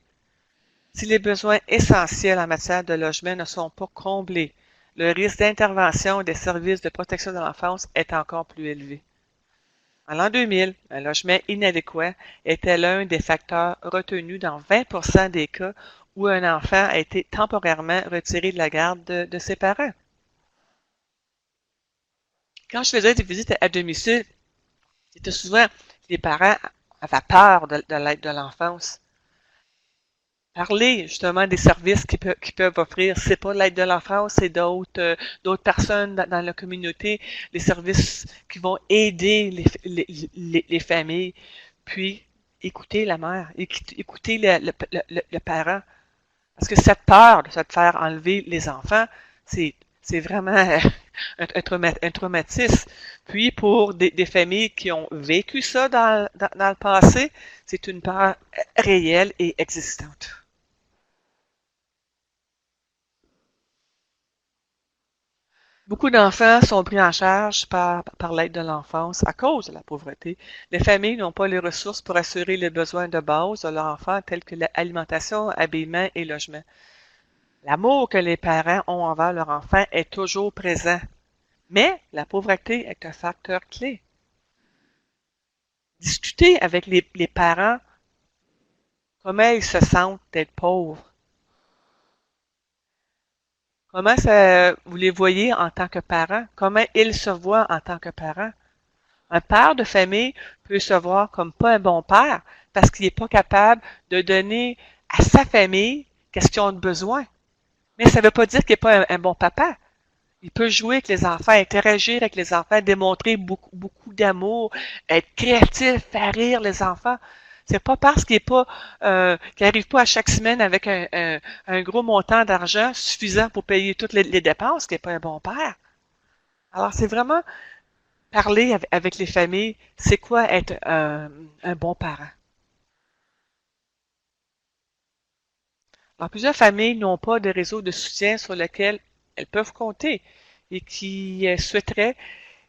Si les besoins essentiels en matière de logement ne sont pas comblés, le risque d'intervention des services de protection de l'enfance est encore plus élevé. En l'an 2000, un logement inadéquat était l'un des facteurs retenus dans 20% des cas où un enfant a été temporairement retiré de la garde de ses parents. Quand je faisais des visites à domicile, c'était souvent les parents avaient peur de l'aide de l'enfance. Parler justement des services qu'ils peuvent offrir. C'est pas l'aide de l'enfance, c'est d'autres personnes dans la communauté, les services qui vont aider les familles. Puis, écouter la mère, écouter le parent. Parce que cette peur de se faire enlever les enfants, c'est vraiment un traumatisme. Puis pour des familles qui ont vécu ça dans le passé, c'est une peur réelle et existante. Beaucoup d'enfants sont pris en charge par l'aide de l'enfance à cause de la pauvreté. Les familles n'ont pas les ressources pour assurer les besoins de base de leur enfant tels que l'alimentation, habillement et logement. L'amour que les parents ont envers leur enfant est toujours présent, mais la pauvreté est un facteur clé. Discutez avec les parents comment ils se sentent d'être pauvres. Comment ça, vous les voyez en tant que parents? Comment ils se voient en tant que parents? Un père de famille peut se voir comme pas un bon père parce qu'il n'est pas capable de donner à sa famille qu'est-ce qu'ils ont besoin. Mais ça ne veut pas dire qu'il n'est pas un bon papa. Il peut jouer avec les enfants, interagir avec les enfants, démontrer beaucoup d'amour, être créatif, faire rire les enfants. C'est pas parce qu'il arrive pas à chaque semaine avec un gros montant d'argent suffisant pour payer toutes les dépenses qu'il n'est pas un bon père. Alors, c'est vraiment parler avec les familles, c'est quoi être un bon parent. Alors, plusieurs familles n'ont pas de réseau de soutien sur lequel elles peuvent compter et qui souhaiteraient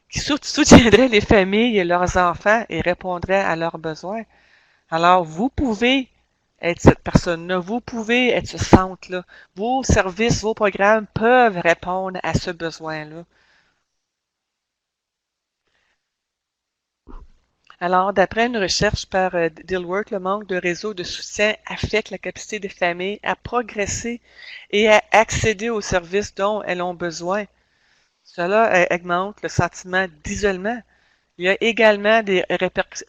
qui soutiendrait les familles et leurs enfants et répondrait à leurs besoins. Alors, vous pouvez être cette personne-là, vous pouvez être ce centre-là. Vos services, vos programmes peuvent répondre à ce besoin-là. Alors, d'après une recherche par Dealwork, le manque de réseau de soutien affecte la capacité des familles à progresser et à accéder aux services dont elles ont besoin. Cela augmente le sentiment d'isolement. Il y a également des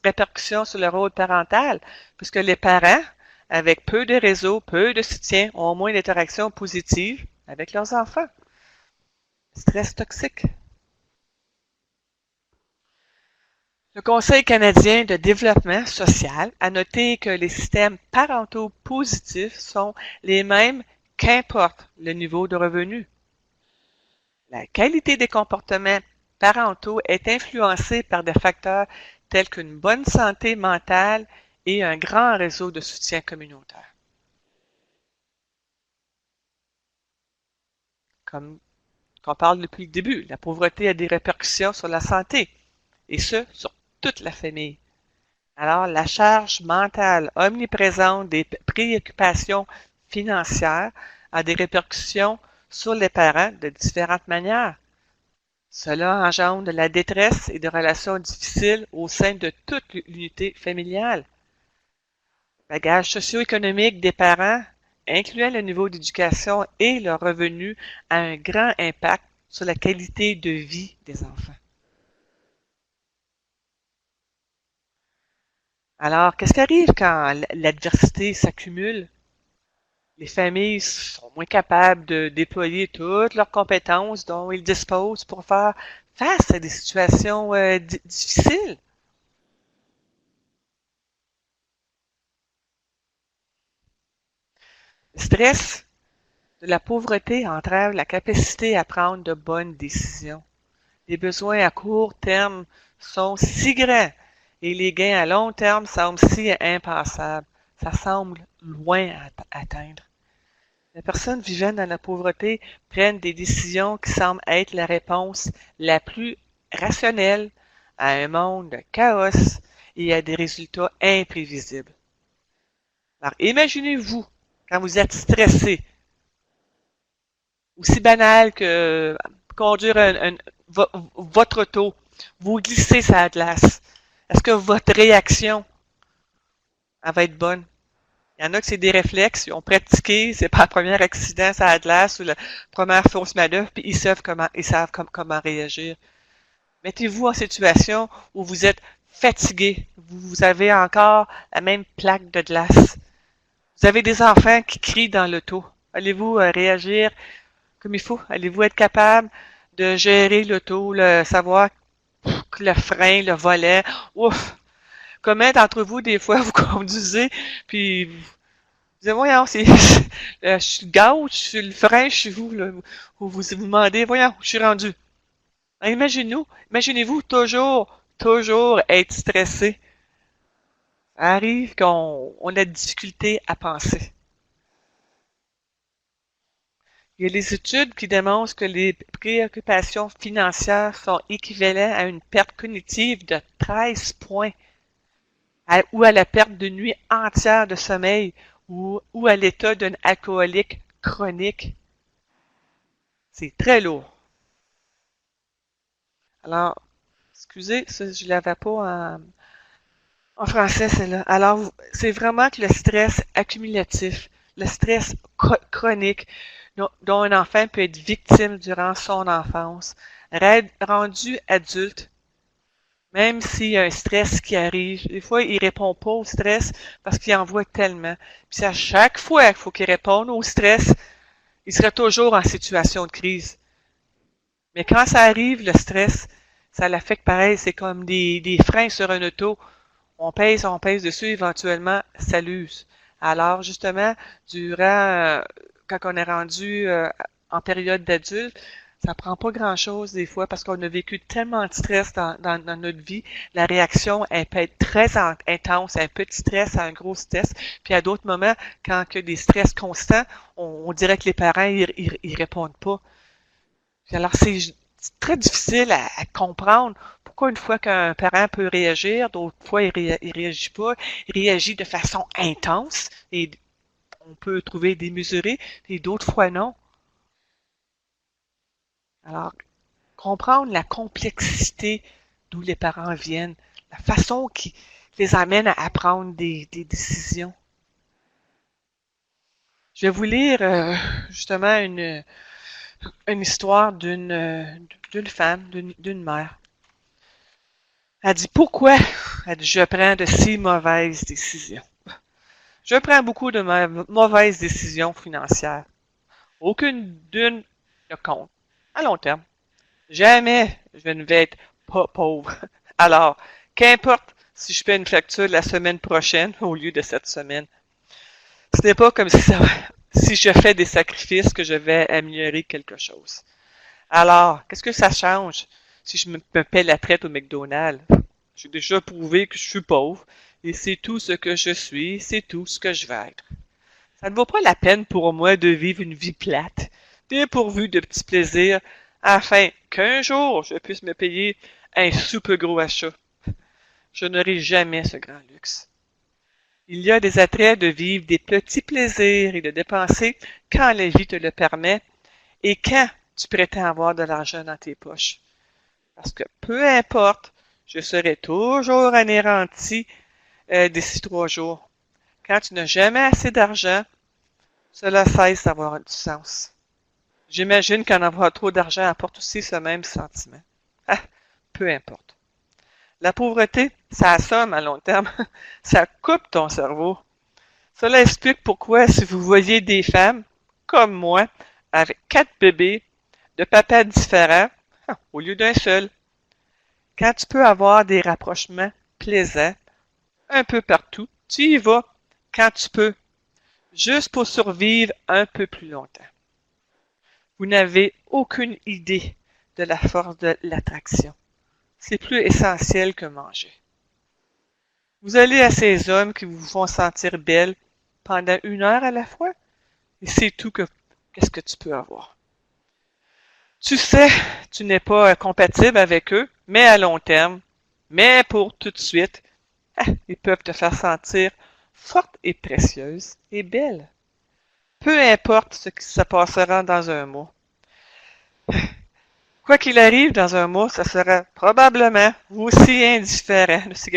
répercussions sur le rôle parental, puisque les parents, avec peu de réseau, peu de soutien, ont moins d'interactions positives avec leurs enfants. Stress toxique. Le Conseil canadien de développement social a noté que les systèmes parentaux positifs sont les mêmes qu'importe le niveau de revenu. La qualité des comportements parentaux est influencée par des facteurs tels qu'une bonne santé mentale et un grand réseau de soutien communautaire. Comme qu'on parle depuis le début, la pauvreté a des répercussions sur la santé, et ce, sur toute la famille. Alors, la charge mentale omniprésente des préoccupations financières a des répercussions sur les parents de différentes manières. Cela engendre de la détresse et des relations difficiles au sein de toute l'unité familiale. Le bagage socio-économique des parents, incluant le niveau d'éducation et leurs revenus, a un grand impact sur la qualité de vie des enfants. Alors, qu'est-ce qui arrive quand l'adversité s'accumule? Les familles sont moins capables de déployer toutes leurs compétences dont ils disposent pour faire face à des situations difficiles. Le stress de la pauvreté entrave la capacité à prendre de bonnes décisions. Les besoins à court terme sont si grands et les gains à long terme semblent si impassables. Ça semble loin à atteindre. Les personnes vivant dans la pauvreté prennent des décisions qui semblent être la réponse la plus rationnelle à un monde de chaos et à des résultats imprévisibles. Alors, imaginez-vous quand vous êtes stressé, aussi banal que conduire votre auto, vous glissez sur la glace. Est-ce que votre réaction elle va être bonne? Il y en a que c'est des réflexes, ils ont pratiqué, c'est pas le premier accident sur la glace ou la première fausse manœuvre, puis ils savent comment réagir. Mettez-vous en situation où vous êtes fatigué, vous avez encore la même plaque de glace. Vous avez des enfants qui crient dans l'auto. Allez-vous réagir comme il faut? Allez-vous être capable de gérer l'auto, savoir que le frein, le volet, ouf! Combien d'entre vous, des fois, vous conduisez, puis vous dites, voyons, je suis le gauche, je suis le frein, je suis vous, là. Vous vous demandez, voyons, je suis rendu. Imaginez-vous toujours être stressé. Ça arrive qu'on a des difficultés à penser. Il y a des études qui démontrent que les préoccupations financières sont équivalentes à une perte cognitive de 13 points, ou à la perte de nuit entière de sommeil, ou à l'état d'un alcoolique chronique. C'est très lourd. Alors, excusez, ça, je l'avais pas en français, celle-là. Alors, c'est vraiment que le stress accumulatif, le stress chronique dont un enfant peut être victime durant son enfance, rendu adulte, même s'il y a un stress qui arrive, des fois, il répond pas au stress parce qu'il en voit tellement. Puis à chaque fois qu'il faut qu'il réponde au stress, il serait toujours en situation de crise. Mais quand ça arrive, le stress, ça l'affecte pareil. C'est comme des freins sur un auto. On pèse dessus, éventuellement, ça l'use. Alors, justement, quand on est rendu en période d'adulte, ça prend pas grand-chose des fois parce qu'on a vécu tellement de stress dans notre vie. La réaction, elle peut être très intense, un petit stress à un gros stress. Puis à d'autres moments, quand il y a des stress constants, on dirait que les parents, ils répondent pas. Alors, c'est très difficile à comprendre pourquoi une fois qu'un parent peut réagir, d'autres fois il réagit pas, il réagit de façon intense et on peut trouver démesuré, et d'autres fois non. Alors, comprendre la complexité d'où les parents viennent, la façon qui les amène à prendre des décisions. Je vais vous lire justement une histoire d'une femme, d'une mère. Elle dit, pourquoi? Elle dit, je prends de si mauvaises décisions. Je prends beaucoup de mauvaises décisions financières. Aucune d'une ne compte. À long terme. Jamais je ne vais être pas pauvre. Alors, qu'importe si je fais une facture la semaine prochaine au lieu de cette semaine. Ce n'est pas comme si je fais des sacrifices que je vais améliorer quelque chose. Alors, qu'est-ce que ça change si je me paie la traite au McDonald's? J'ai déjà prouvé que je suis pauvre et c'est tout ce que je suis, c'est tout ce que je vais être. Ça ne vaut pas la peine pour moi de vivre une vie plate, dépourvue de petits plaisirs, afin qu'un jour je puisse me payer un super gros achat. Je n'aurai jamais ce grand luxe. Il y a des attraits de vivre des petits plaisirs et de dépenser quand la vie te le permet et quand tu prétends avoir de l'argent dans tes poches. Parce que peu importe, je serai toujours anéanti d'ici 3 jours. Quand tu n'as jamais assez d'argent, cela cesse d'avoir du sens. J'imagine qu'en avoir trop d'argent apporte aussi ce même sentiment. Ah, peu importe. La pauvreté, ça assomme à long terme. Ça coupe ton cerveau. Cela explique pourquoi si vous voyez des femmes, comme moi, avec 4 bébés, de papas différents, au lieu d'un seul, quand tu peux avoir des rapprochements plaisants, un peu partout, tu y vas quand tu peux, juste pour survivre un peu plus longtemps. Vous n'avez aucune idée de la force de l'attraction. C'est plus essentiel que manger. Vous allez à ces hommes qui vous font sentir belle pendant 1 heure à la fois, et c'est tout qu'est-ce que tu peux avoir. Tu sais, tu n'es pas compatible avec eux, mais à long terme, mais pour tout de suite, ils peuvent te faire sentir forte et précieuse et belle. Peu importe ce qui se passera dans un mois. Quoi qu'il arrive dans un mois, ça sera probablement aussi indifférent de ce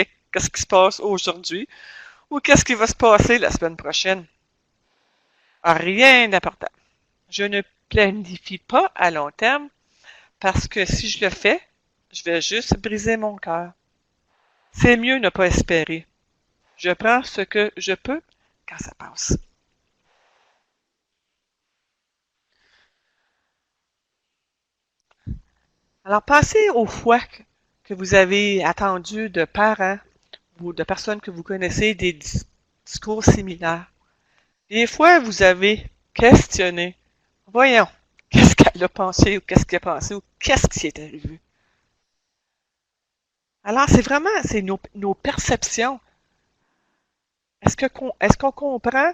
qui se passe aujourd'hui ou qu'est-ce qui va se passer la semaine prochaine. Rien d'important. Je ne planifie pas à long terme parce que si je le fais, je vais juste briser mon cœur. C'est mieux ne pas espérer. Je prends ce que je peux quand ça passe. Alors, pensez aux fois que vous avez attendu de parents ou de personnes que vous connaissez des discours similaires. Des fois, vous avez questionné. Voyons, qu'est-ce qu'elle a pensé ou qu'est-ce qu'elle a pensé ou qu'est-ce qui s'est arrivé. Alors, c'est nos perceptions. Est-ce qu'on comprend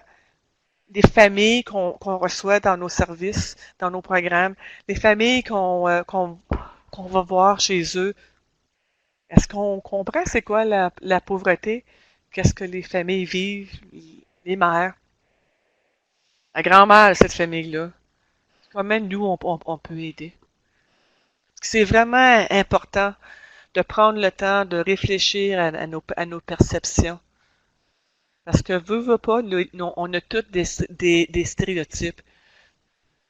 les familles qu'on reçoit dans nos services, dans nos programmes, les familles qu'on va voir chez eux? Est-ce qu'on comprend c'est quoi la pauvreté? Qu'est-ce que les familles vivent? Les mères. La grand-mère de cette famille-là. Comment nous, on peut aider? C'est vraiment important de prendre le temps de réfléchir à nos perceptions. Parce que veut pas, on a tous des stéréotypes.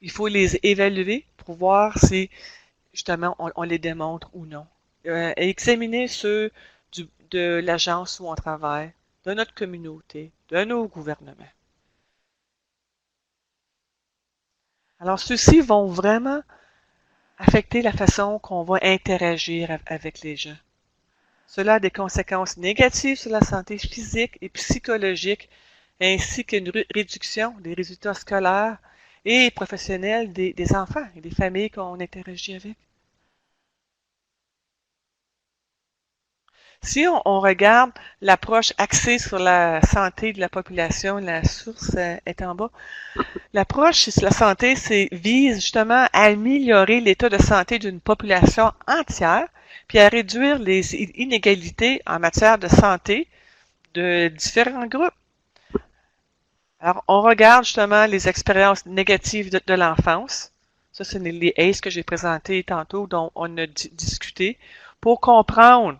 Il faut les évaluer pour voir si, justement, on les démontre ou non. Examiner ceux de l'agence où on travaille, de notre communauté, de nos gouvernements. Alors, ceux-ci vont vraiment affecter la façon qu'on va interagir avec les gens. Cela a des conséquences négatives sur la santé physique et psychologique, ainsi qu'une réduction des résultats scolaires et professionnels des enfants et des familles qu'on interagit avec. Si on regarde l'approche axée sur la santé de la population, la source est en bas, l'approche sur la santé vise justement à améliorer l'état de santé d'une population entière, puis à réduire les inégalités en matière de santé de différents groupes. Alors, on regarde justement les expériences négatives de l'enfance. Ça, c'est les ACE que j'ai présentés tantôt, dont on a discuté, pour comprendre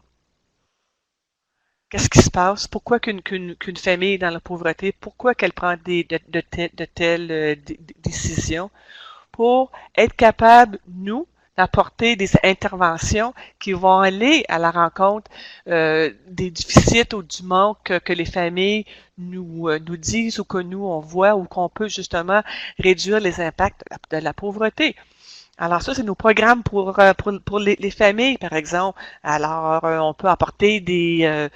qu'est-ce qui se passe, pourquoi qu'une famille est dans la pauvreté, pourquoi qu'elle prend de telles décisions, pour être capable, nous, d'apporter des interventions qui vont aller à la rencontre des déficits ou du manque que les familles nous disent ou que nous, on voit ou qu'on peut justement réduire les impacts de la pauvreté. Alors ça, c'est nos programmes pour les familles, par exemple. Alors, on peut apporter des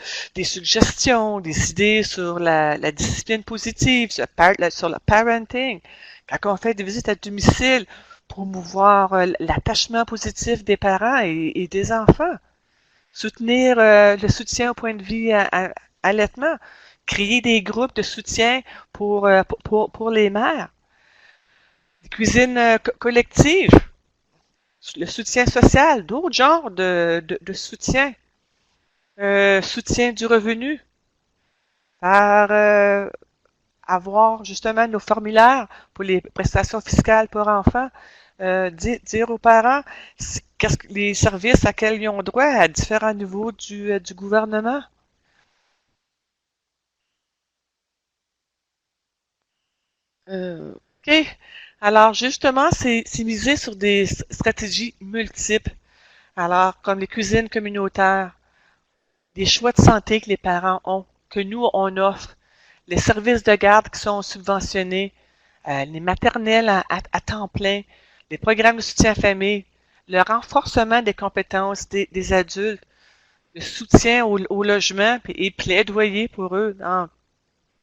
suggestions, des idées sur la discipline positive, sur le parenting. Quand on fait des visites à domicile, promouvoir l'attachement positif des parents et des enfants. Soutenir le soutien au point de vie à allaitement. Créer des groupes de soutien pour les mères. Des cuisines collectives. Le soutien social, d'autres genres de soutien. Soutien du revenu par avoir justement nos formulaires pour les prestations fiscales pour enfants. Dire aux parents qu'est-ce que les services à quels ils ont droit à différents niveaux du gouvernement. OK. Alors, justement, c'est misé sur des stratégies multiples. Alors, comme les cuisines communautaires, des choix de santé que les parents ont, que nous, on offre, les services de garde qui sont subventionnés, les maternelles à temps plein, les programmes de soutien à la famille, le renforcement des compétences des adultes, le soutien au logement et plaidoyer pour eux dans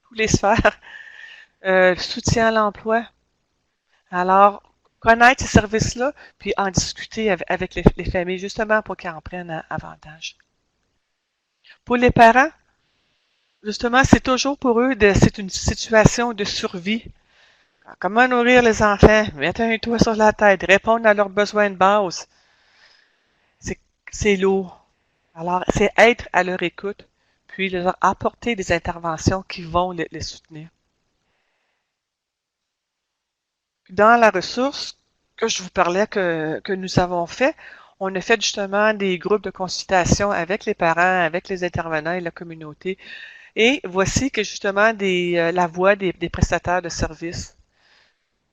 toutes les sphères, le soutien à l'emploi. Alors, connaître ces services-là, puis en discuter avec les familles, justement pour qu'ils en prennent avantage. Pour les parents, justement, c'est toujours pour eux, c'est une situation de survie. Comment nourrir les enfants, mettre un toit sur la tête, répondre à leurs besoins de base. C'est, c'est lourd. Alors, c'est être à leur écoute, puis leur apporter des interventions qui vont les soutenir. Dans la ressource que je vous parlais que nous avons fait, on a fait justement des groupes de consultation avec les parents, avec les intervenants et la communauté. Et voici que justement la voix des prestataires de services.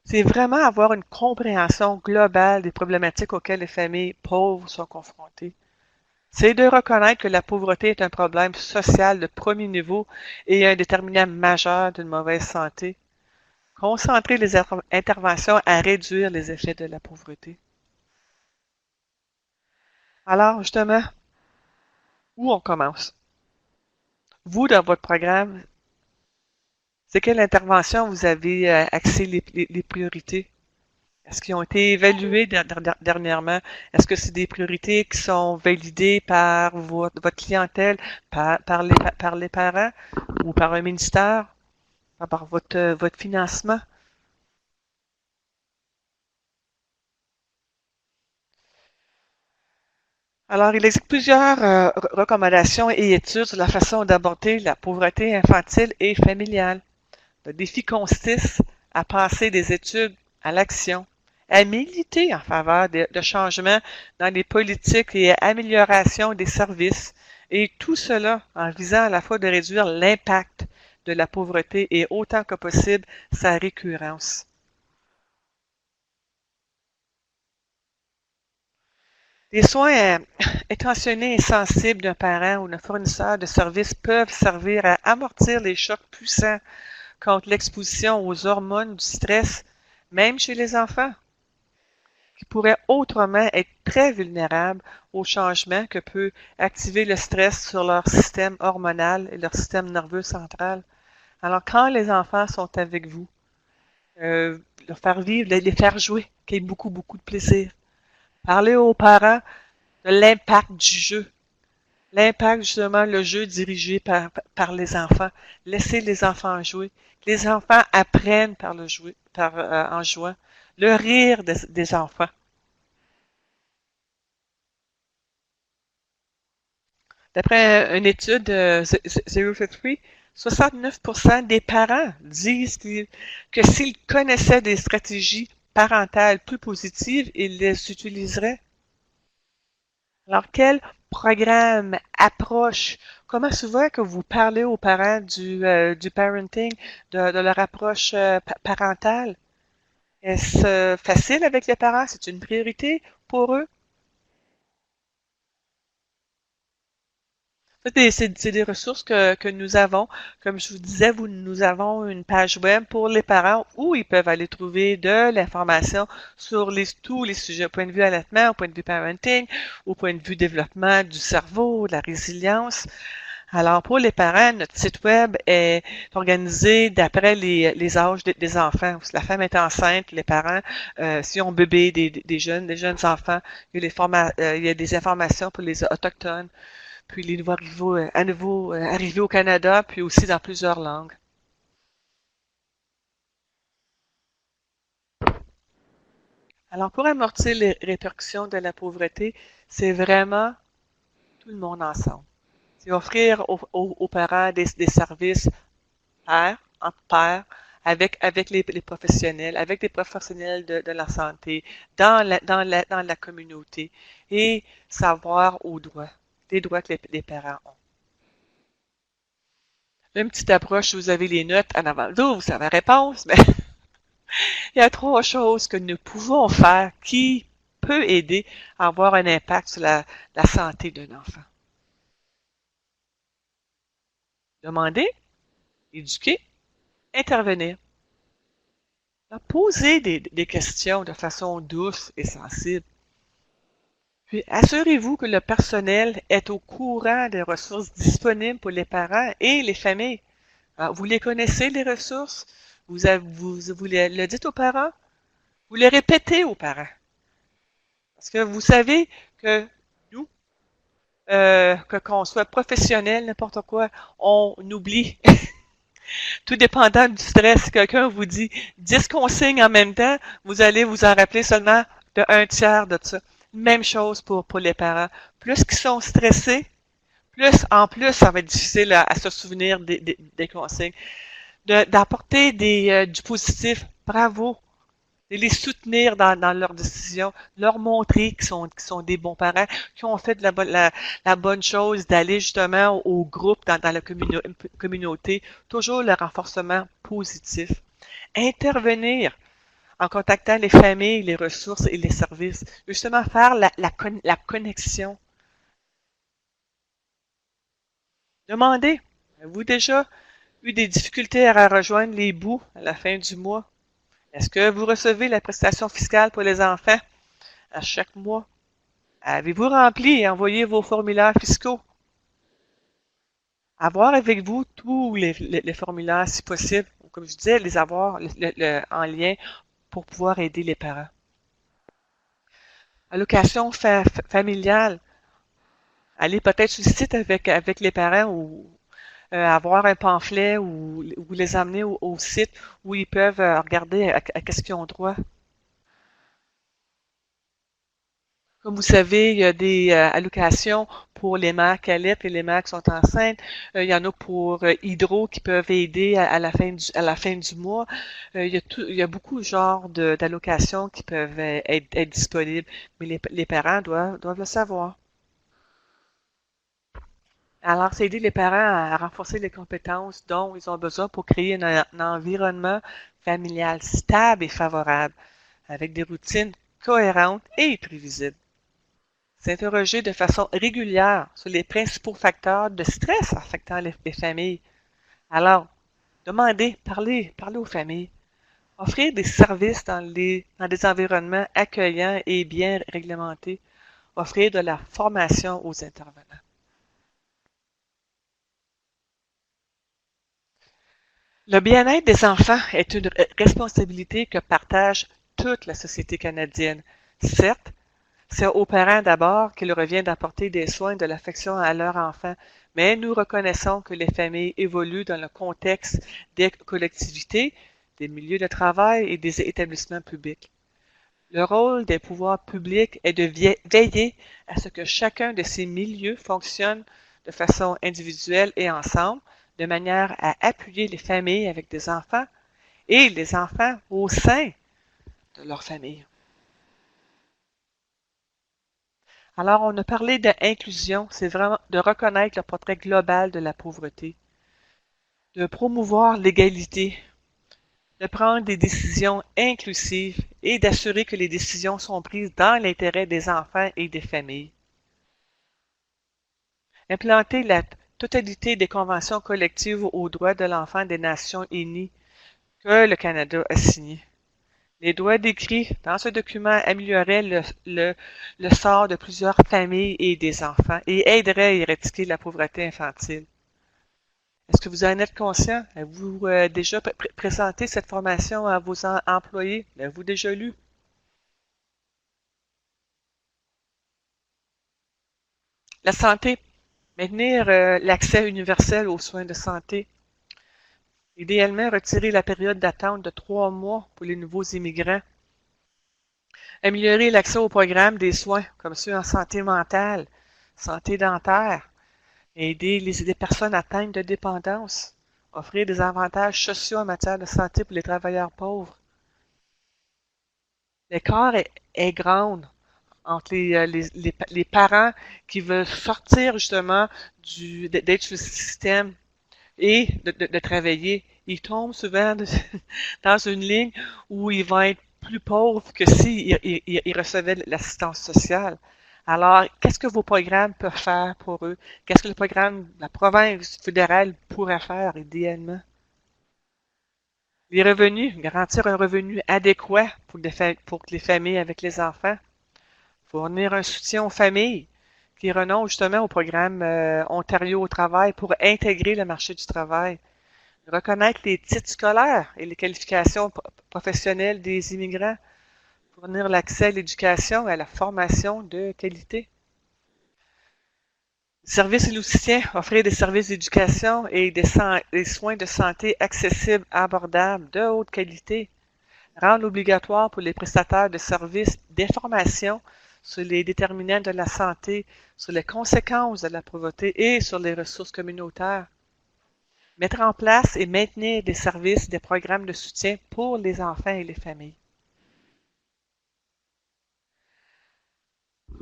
C'est vraiment avoir une compréhension globale des problématiques auxquelles les familles pauvres sont confrontées. C'est de reconnaître que la pauvreté est un problème social de premier niveau et un déterminant majeur d'une mauvaise santé. Concentrer les interventions à réduire les effets de la pauvreté. Alors, justement, où on commence? Vous, dans votre programme, c'est quelle intervention vous avez axé les priorités? Est-ce qu'ils ont été évalués dernièrement? Est-ce que c'est des priorités qui sont validées par votre clientèle, par les parents ou par un ministère, par votre financement? Alors, il existe plusieurs recommandations et études sur la façon d'aborder la pauvreté infantile et familiale. Le défi consiste à passer des études à l'action, à militer en faveur de changements dans les politiques et amélioration des services, et tout cela en visant à la fois de réduire l'impact de la pauvreté et autant que possible sa récurrence. Les soins intentionnés et sensibles d'un parent ou d'un fournisseur de services peuvent servir à amortir les chocs puissants contre l'exposition aux hormones du stress, même chez les enfants, qui pourraient autrement être très vulnérables aux changements que peut activer le stress sur leur système hormonal et leur système nerveux central. Alors, quand les enfants sont avec vous, leur faire vivre, les faire jouer, qu'il y ait beaucoup, beaucoup de plaisir. Parler aux parents de l'impact du jeu. L'impact, justement, le jeu dirigé par les enfants. Laisser les enfants jouer. Les enfants apprennent par le jouer, en jouant. Le rire des enfants. D'après une étude de Zero to Three, 69% des parents disent que s'ils connaissaient des stratégies parentales plus positives, ils les utiliseraient. Alors, quel programme, approche, comment souvent que vous parlez aux parents du parenting, de leur approche parentale? Est-ce facile avec les parents? C'est une priorité pour eux? C'est des ressources que nous avons. Comme je vous disais, nous avons une page web pour les parents où ils peuvent aller trouver de l'information sur tous les sujets, au point de vue allaitement, au point de vue parenting, au point de vue développement du cerveau, de la résilience. Alors, pour les parents, notre site web est organisé d'après les âges des enfants. Si la femme est enceinte, les parents, si on bébé, des jeunes enfants, il y a des informations pour les autochtones, puis les nouveaux arrivaux, à nouveau arrivés au Canada, puis aussi dans plusieurs langues. Alors, pour amortir les répercussions de la pauvreté, c'est vraiment tout le monde ensemble. C'est offrir aux parents des services pairs, entre pairs, avec les professionnels, avec des professionnels de la santé, dans la communauté, et savoir aux droits, les droits que les parents ont. Une petite approche, vous avez les notes en avant. Vous savez la réponse, mais il y a trois choses que nous pouvons faire qui peut aider à avoir un impact sur la santé d'un enfant. Demander, éduquer, intervenir. Poser des questions de façon douce et sensible. Puis assurez-vous que le personnel est au courant des ressources disponibles pour les parents et les familles. Vous les connaissez, les ressources? Vous le dites aux parents? Vous les répétez aux parents? Parce que vous savez que nous, qu'on soit professionnel, n'importe quoi, on oublie. Tout dépendant du stress, si quelqu'un vous dit 10 consignes en même temps, vous allez vous en rappeler seulement de un tiers de ça. Même chose pour les parents. Plus qu'ils sont stressés, en plus, ça va être difficile à se souvenir des consignes. D'apporter du positif. Bravo. De les soutenir dans leurs décisions, leur montrer qu'ils sont des bons parents, qui ont fait la bonne chose d'aller justement au groupe dans la communauté, toujours le renforcement positif. Intervenir en contactant les familles, les ressources et les services. Justement, faire la connexion. Demandez, avez-vous déjà eu des difficultés à rejoindre les bouts à la fin du mois? Est-ce que vous recevez la prestation fiscale pour les enfants à chaque mois? Avez-vous rempli et envoyé vos formulaires fiscaux? Avoir avec vous tous les formulaires, si possible, comme je disais, les avoir en lien pour pouvoir aider les parents. Allocation familiale. Allez peut-être sur le site avec les parents ou avoir un pamphlet ou les amener au site où ils peuvent regarder à qu'est-ce qu'ils ont droit. Comme vous savez, il y a des allocations pour les mères qui allaitent et les mères qui sont enceintes. Il y en a pour Hydro qui peuvent aider à la à la fin du mois. Il y a beaucoup de genres d'allocations qui peuvent être disponibles, mais les parents doivent le savoir. Alors, c'est aider les parents à renforcer les compétences dont ils ont besoin pour créer un environnement familial stable et favorable, avec des routines cohérentes et prévisibles. S'interroger de façon régulière sur les principaux facteurs de stress affectant les familles. Alors, demandez, parlez aux familles. Offrir des services dans des environnements accueillants et bien réglementés. Offrir de la formation aux intervenants. Le bien-être des enfants est une responsabilité que partage toute la société canadienne. Certes, c'est aux parents d'abord qu'il revient d'apporter des soins de l'affection à leurs enfants, mais nous reconnaissons que les familles évoluent dans le contexte des collectivités, des milieux de travail et des établissements publics. Le rôle des pouvoirs publics est de veiller à ce que chacun de ces milieux fonctionne de façon individuelle et ensemble, de manière à appuyer les familles avec des enfants et les enfants au sein de leur famille. Alors, on a parlé d'inclusion, c'est vraiment de reconnaître le portrait global de la pauvreté, de promouvoir l'égalité, de prendre des décisions inclusives et d'assurer que les décisions sont prises dans l'intérêt des enfants et des familles. Implanter la totalité des conventions collectives aux droits de l'enfant des Nations unies que le Canada a signées. Les droits décrits dans ce document amélioreraient le sort de plusieurs familles et des enfants et aideraient à éradiquer la pauvreté infantile. Est-ce que vous en êtes conscient? Avez-vous déjà présenté cette formation à vos employés? L'avez-vous déjà lu? La santé. Maintenir l'accès universel aux soins de santé. Idéalement, retirer la période d'attente de 3 mois pour les nouveaux immigrants. Améliorer l'accès aux programmes des soins, comme ceux en santé mentale, santé dentaire. Aider les personnes atteintes de dépendance. Offrir des avantages sociaux en matière de santé pour les travailleurs pauvres. L'écart est grand entre les parents qui veulent sortir justement d'être sur le système et de travailler. Ils tombent souvent dans une ligne où ils vont être plus pauvres que s'ils ils recevaient l'assistance sociale. Alors, qu'est-ce que vos programmes peuvent faire pour eux? Qu'est-ce que le programme, la province fédérale pourrait faire idéalement? Les revenus, garantir un revenu adéquat pour les familles avec les enfants. Fournir un soutien aux familles qui renoncent justement au programme Ontario au travail pour intégrer le marché du travail. Reconnaître les titres scolaires et les qualifications professionnelles des immigrants. Fournir l'accès à l'éducation et à la formation de qualité. Services et soutien, offrir des services d'éducation et des soins de santé accessibles, abordables, de haute qualité. Rendre obligatoire pour les prestataires de services d'information sur les déterminants de la santé, sur les conséquences de la pauvreté et sur les ressources communautaires. Mettre en place et maintenir des services, des programmes de soutien pour les enfants et les familles.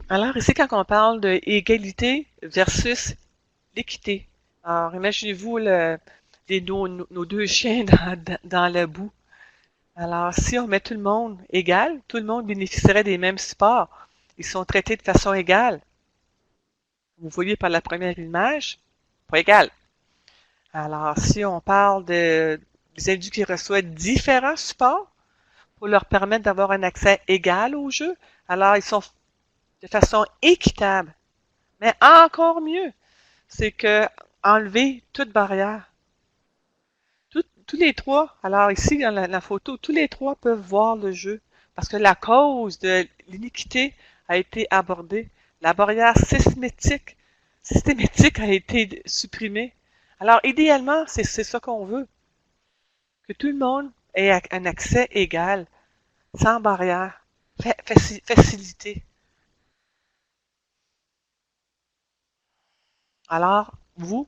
Alors ici, quand on parle d'égalité versus l'équité, alors imaginez-vous nos deux chiens dans la boue. Alors si on met tout le monde égal, tout le monde bénéficierait des mêmes supports. Ils sont traités de façon égale. Vous voyez par la première image, pas égal. Alors si on parle des individus qui reçoivent différents supports pour leur permettre d'avoir un accès égal au jeu, alors ils sont de façon équitable. Mais encore mieux, c'est que enlever toute barrière. Tous les trois, alors ici dans la photo, tous les trois peuvent voir le jeu parce que la cause de l'iniquité a été abordée. La barrière systématique a été supprimée. Alors idéalement, c'est ça qu'on veut, que tout le monde ait un accès égal, sans barrière, facilité. Alors, vous,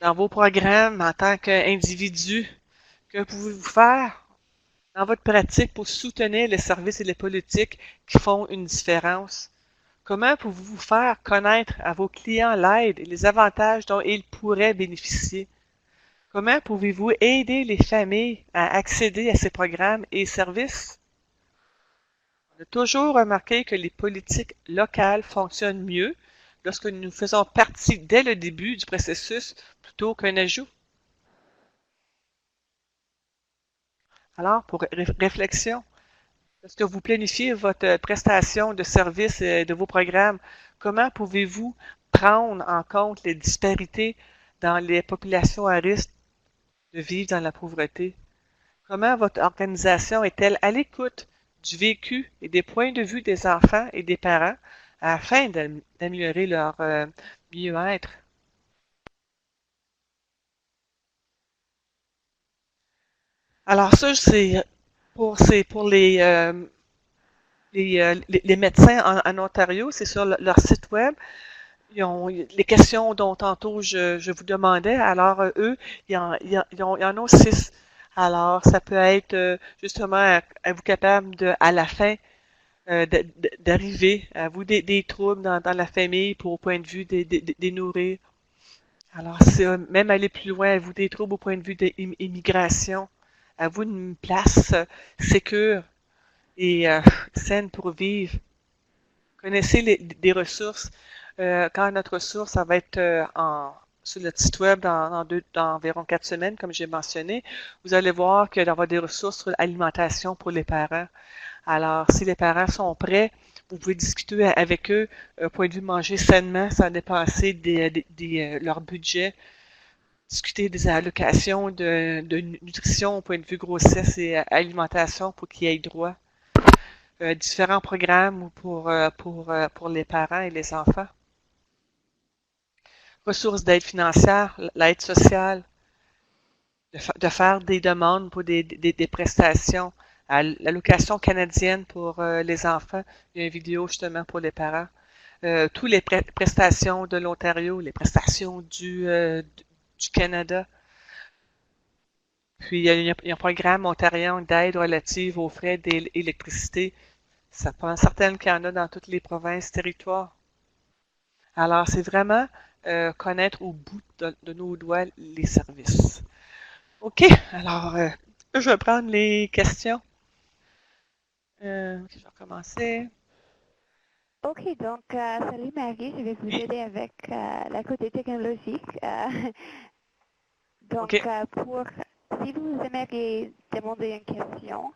dans vos programmes en tant qu'individu, que pouvez-vous faire dans votre pratique pour soutenir les services et les politiques qui font une différence? Comment pouvez-vous faire connaître à vos clients l'aide et les avantages dont ils pourraient bénéficier? Comment pouvez-vous aider les familles à accéder à ces programmes et services? On a toujours remarqué que les politiques locales fonctionnent mieux lorsque nous faisons partie dès le début du processus plutôt qu'un ajout. Alors, pour réflexion, lorsque vous planifiez votre prestation de services de vos programmes, comment pouvez-vous prendre en compte les disparités dans les populations à risque de vivre dans la pauvreté? Comment votre organisation est-elle à l'écoute du vécu et des points de vue des enfants et des parents afin d'améliorer leur mieux-être? Alors ça, c'est pour les médecins en Ontario, c'est sur leur site web. Ils ont les questions dont tantôt je vous demandais. Alors, eux, ils en ont 6. Alors, ça peut être justement à vous capable de, à la fin d'arriver à vous des troubles dans la famille pour au point de vue des nourrir. Alors, c'est même aller plus loin, à vous des troubles au point de vue de l'immigration, à vous une place sécure et saine pour vivre. Connaissez des ressources. Quand notre ressource, ça va être sur le site web dans environ 4 semaines, comme j'ai mentionné, vous allez voir qu'il y aura des ressources sur l'alimentation pour les parents. Alors, si les parents sont prêts, vous pouvez discuter avec eux, point de vue manger sainement, sans dépenser leur budget, discuter des allocations de nutrition au point de vue grossesse et alimentation pour qu'ils aient droit. Différents programmes pour les parents et les enfants. Ressources d'aide financière, l'aide sociale, de faire des demandes pour des prestations. L'allocation canadienne pour les enfants, il y a une vidéo justement pour les parents. Toutes les prestations de l'Ontario, les prestations du Canada. Puis il y a un programme ontarien d'aide relative aux frais d'électricité. Ça prend certaines qu'il y en a dans toutes les provinces, territoires. Alors, c'est vraiment connaître au bout de nos doigts les services. OK, alors, je vais prendre les questions. Je vais commencer. Ok, donc salut Marie, je vais vous Oui, aider avec la côté technologique. Donc, OK. si vous aimeriez demander une question,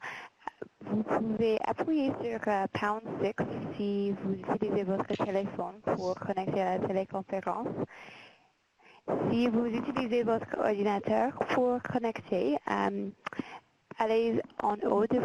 vous pouvez appuyer sur pound 6 si vous utilisez votre téléphone pour connecter à la téléconférence. Si vous utilisez votre ordinateur pour connecter, allez en haut de